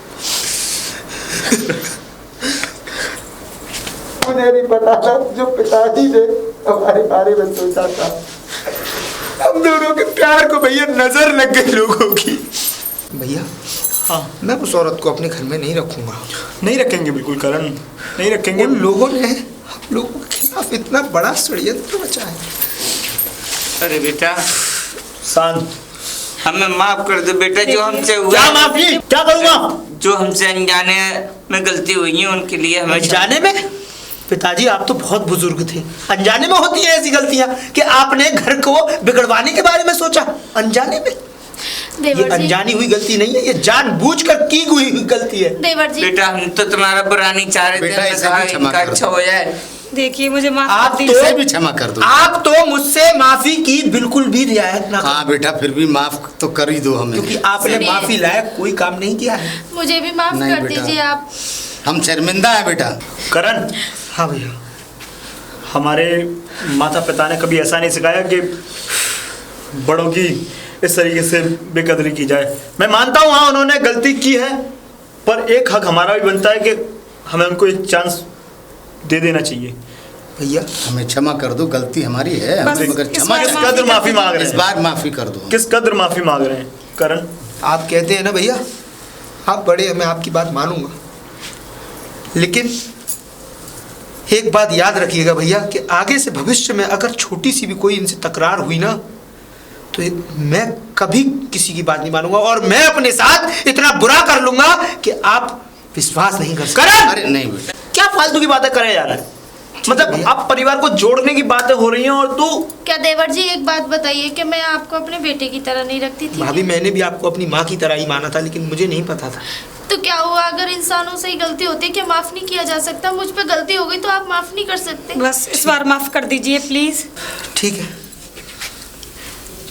Speaker 6: मुझे नहीं पता था जो पिताजी ने हमारे बारे में सोचा था। हम दोनों के प्यार को भैया नजर लग गई लोगों की। भैया
Speaker 5: हाँ,
Speaker 6: मैं उस औरत को अपने घर में नहीं रखूंगा।
Speaker 5: नहीं रखेंगे बिल्कुल करण, नहीं रखेंगे।
Speaker 6: उन लोगों ने हम लोगों के खिलाफ इतना बड़ा षड्यंत्र रचा है।
Speaker 2: अरे बेटा
Speaker 5: शांत,
Speaker 2: हमें माफ कर दो बेटा, जो हमसे हुआ।
Speaker 5: क्या माफी? क्या करूँगा?
Speaker 2: जो हमसे अनजाने में गलती हुई है उनके लिए हमें
Speaker 6: अनजाने में? पिताजी आप तो बहुत बुजुर्ग थे, अनजाने में होती है ऐसी गलतियां कि आपने घर को बिगड़वाने के बारे में सोचा। अनजाने में? ये
Speaker 1: देवर जी,
Speaker 6: अनजानी हुई गलती नहीं है, ये जानबूझकर की हुई गलती है।
Speaker 1: देवर जी,
Speaker 2: बेटा हम तो तुम्हारा बुरा नहीं चाह रहे थे,
Speaker 3: बेटा,
Speaker 2: हमने
Speaker 3: इसे
Speaker 2: कहा
Speaker 3: भी क्षमा
Speaker 2: इनका
Speaker 3: कर
Speaker 2: अच्छा
Speaker 3: दो।
Speaker 2: हो जाए।
Speaker 4: देखिए मुझे माफ
Speaker 6: आप
Speaker 4: कर
Speaker 6: तो
Speaker 4: दीजिए।
Speaker 3: इसे भी क्षमा कर दो।
Speaker 6: आप तो मुझसे माफी की बिल्कुल भी रियायत ना
Speaker 3: हाँ
Speaker 6: करो,
Speaker 3: बेटा, फिर भी माफ तो कर ही दो हमें।
Speaker 6: क्योंकि आपने
Speaker 1: सुनिए।
Speaker 6: माफी लायक कोई काम नहीं किया है।
Speaker 1: मुझे भी माफ
Speaker 3: नहीं
Speaker 1: कर
Speaker 3: बेटा।
Speaker 1: दीजिए आप।
Speaker 3: हम शर्मिंदा है बेटा।
Speaker 5: करण,
Speaker 6: हाँ भैया।
Speaker 5: हमारे माता पिता ने कभी ऐसा नहीं सिखाया कि बड़ों की इस तरीके से बेकदरी की जाए। मैं मानता हूँ हाँ उन्होंने गलती की है, पर एक हक हमारा भी बनता है कि हमें उनको एक चांस दे देना चाहिए।
Speaker 6: भैया
Speaker 3: हमें क्षमा कर दो, गलती हमारी है,
Speaker 4: बस
Speaker 3: हमें मगर
Speaker 4: इस
Speaker 3: क्षमा
Speaker 4: बार
Speaker 5: किस
Speaker 3: कर
Speaker 5: कदर माफी मांग रहे
Speaker 3: इस
Speaker 5: हैं?
Speaker 3: बार माफी कर दो।
Speaker 5: किस कदर माफी मांग रहे हैं करण?
Speaker 6: आप कहते हैं ना भैया आप बड़े हैं, मैं आपकी बात मानूंगा, लेकिन एक बात याद रखिएगा भैया कि आगे से भविष्य में अगर छोटी सी भी कोई इनसे तकरार हुई ना तो मैं कभी किसी की बात नहीं मानूंगा और मैं अपने साथ इतना बुरा कर लूंगा कि आप विश्वास नहीं कर सकते।
Speaker 5: करण,
Speaker 3: अरे नहीं बेटा,
Speaker 5: क्या फालतू की बातें करे जा रहा है? मतलब अब परिवार को जोड़ने की बातें हो रही हैं और तू।
Speaker 1: क्या देवर जी एक बात बताइए कि मैं आपको अपने बेटे की तरह नहीं रखती थी?
Speaker 6: भाभी मैंने भी आपको अपनी माँ की तरह ही माना था, लेकिन मुझे नहीं पता था।
Speaker 1: तो क्या हुआ? अगर इंसानों से ही गलती होती है क्या माफ नहीं किया जा सकता? मुझ पे गलती हो गई तो आप माफ नहीं कर सकते?
Speaker 4: बस इस बार माफ कर दीजिए प्लीज।
Speaker 6: ठीक है,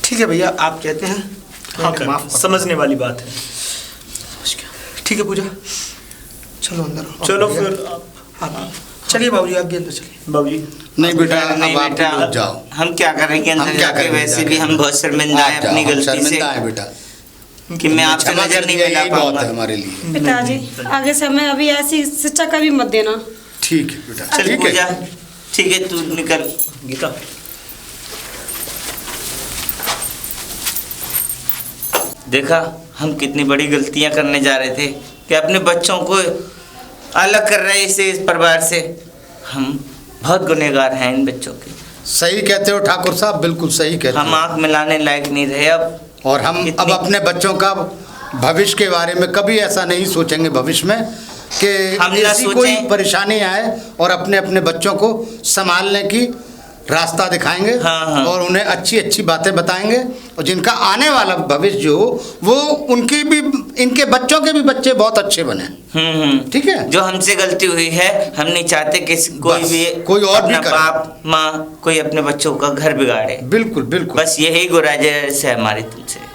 Speaker 6: ठीक है भैया, आप कहते हैं
Speaker 5: हाँ
Speaker 6: मैंने माफ कर
Speaker 5: समझने वाली बात है।
Speaker 6: ठीक है पूजा, चलो अंदर।
Speaker 5: चलो फिर
Speaker 6: हाँ चलिए बाबूजी, आप भी अंदर चलिए।
Speaker 5: बाबूजी
Speaker 3: नहीं बेटा,
Speaker 2: नहीं
Speaker 3: अब आप
Speaker 2: बेटा,
Speaker 3: लोग जाओ।
Speaker 2: हम क्या करेंगे
Speaker 3: हम
Speaker 2: अंदर
Speaker 3: क्या
Speaker 2: जाके?
Speaker 3: करेंगे
Speaker 2: वैसे
Speaker 3: जाके?
Speaker 2: भी हम बहुत शर्मिंदा हैं
Speaker 3: आप जाओ,
Speaker 2: अपनी
Speaker 3: हम
Speaker 2: गलती से
Speaker 3: शर्मिंदा है बेटा,
Speaker 2: कि मैं आपसे
Speaker 3: क्षमा
Speaker 2: नजर
Speaker 3: कर
Speaker 2: नहीं
Speaker 3: दिया,
Speaker 2: मिला
Speaker 3: यही बहुत
Speaker 2: पाऊंगा।
Speaker 3: है हमारे लिए।
Speaker 4: पिताजी आगे से हमें अभी ऐसी शिक्षा कभी मत देना।
Speaker 3: ठीक है बेटा,
Speaker 2: चल
Speaker 3: ठीक
Speaker 2: पूजा,
Speaker 3: है।
Speaker 2: ठीक है तू निकल।
Speaker 5: गीता
Speaker 2: देखा हम कितनी बड़ी गलतियां करने जा रहे थे कि अपने बच्चों को अलग कर रहे इस परिवार से। हम बहुत गुनहगार हैं इन बच्चों के।
Speaker 3: सही कहते हो ठाकुर साहब, बिल्कुल सही कहते
Speaker 2: हम
Speaker 3: हो।
Speaker 2: आंख मिलाने लायक नहीं रहे अब।
Speaker 3: और हम अब अपने बच्चों का भविष्य के बारे में कभी ऐसा नहीं सोचेंगे भविष्य में कि
Speaker 2: हम ना
Speaker 3: ऐसी कोई
Speaker 2: सोचें।
Speaker 3: परेशानी आए, और अपने अपने बच्चों को संभालने की रास्ता दिखाएंगे।
Speaker 2: हाँ, हाँ।
Speaker 3: और उन्हें अच्छी अच्छी बातें बताएंगे, और जिनका आने वाला भविष्य जो वो उनकी भी, इनके बच्चों के भी बच्चे बहुत अच्छे बने। ठीक है।
Speaker 2: जो हमसे गलती हुई है, हम नहीं चाहते कि कोई
Speaker 3: बस,
Speaker 2: भी
Speaker 3: कोई और भी
Speaker 2: अपना
Speaker 3: करे।
Speaker 2: बाप माँ कोई अपने बच्चों का घर बिगाड़े।
Speaker 3: बिल्कुल बिल्कुल।
Speaker 2: बस यही गुराइश है हमारी तुमसे।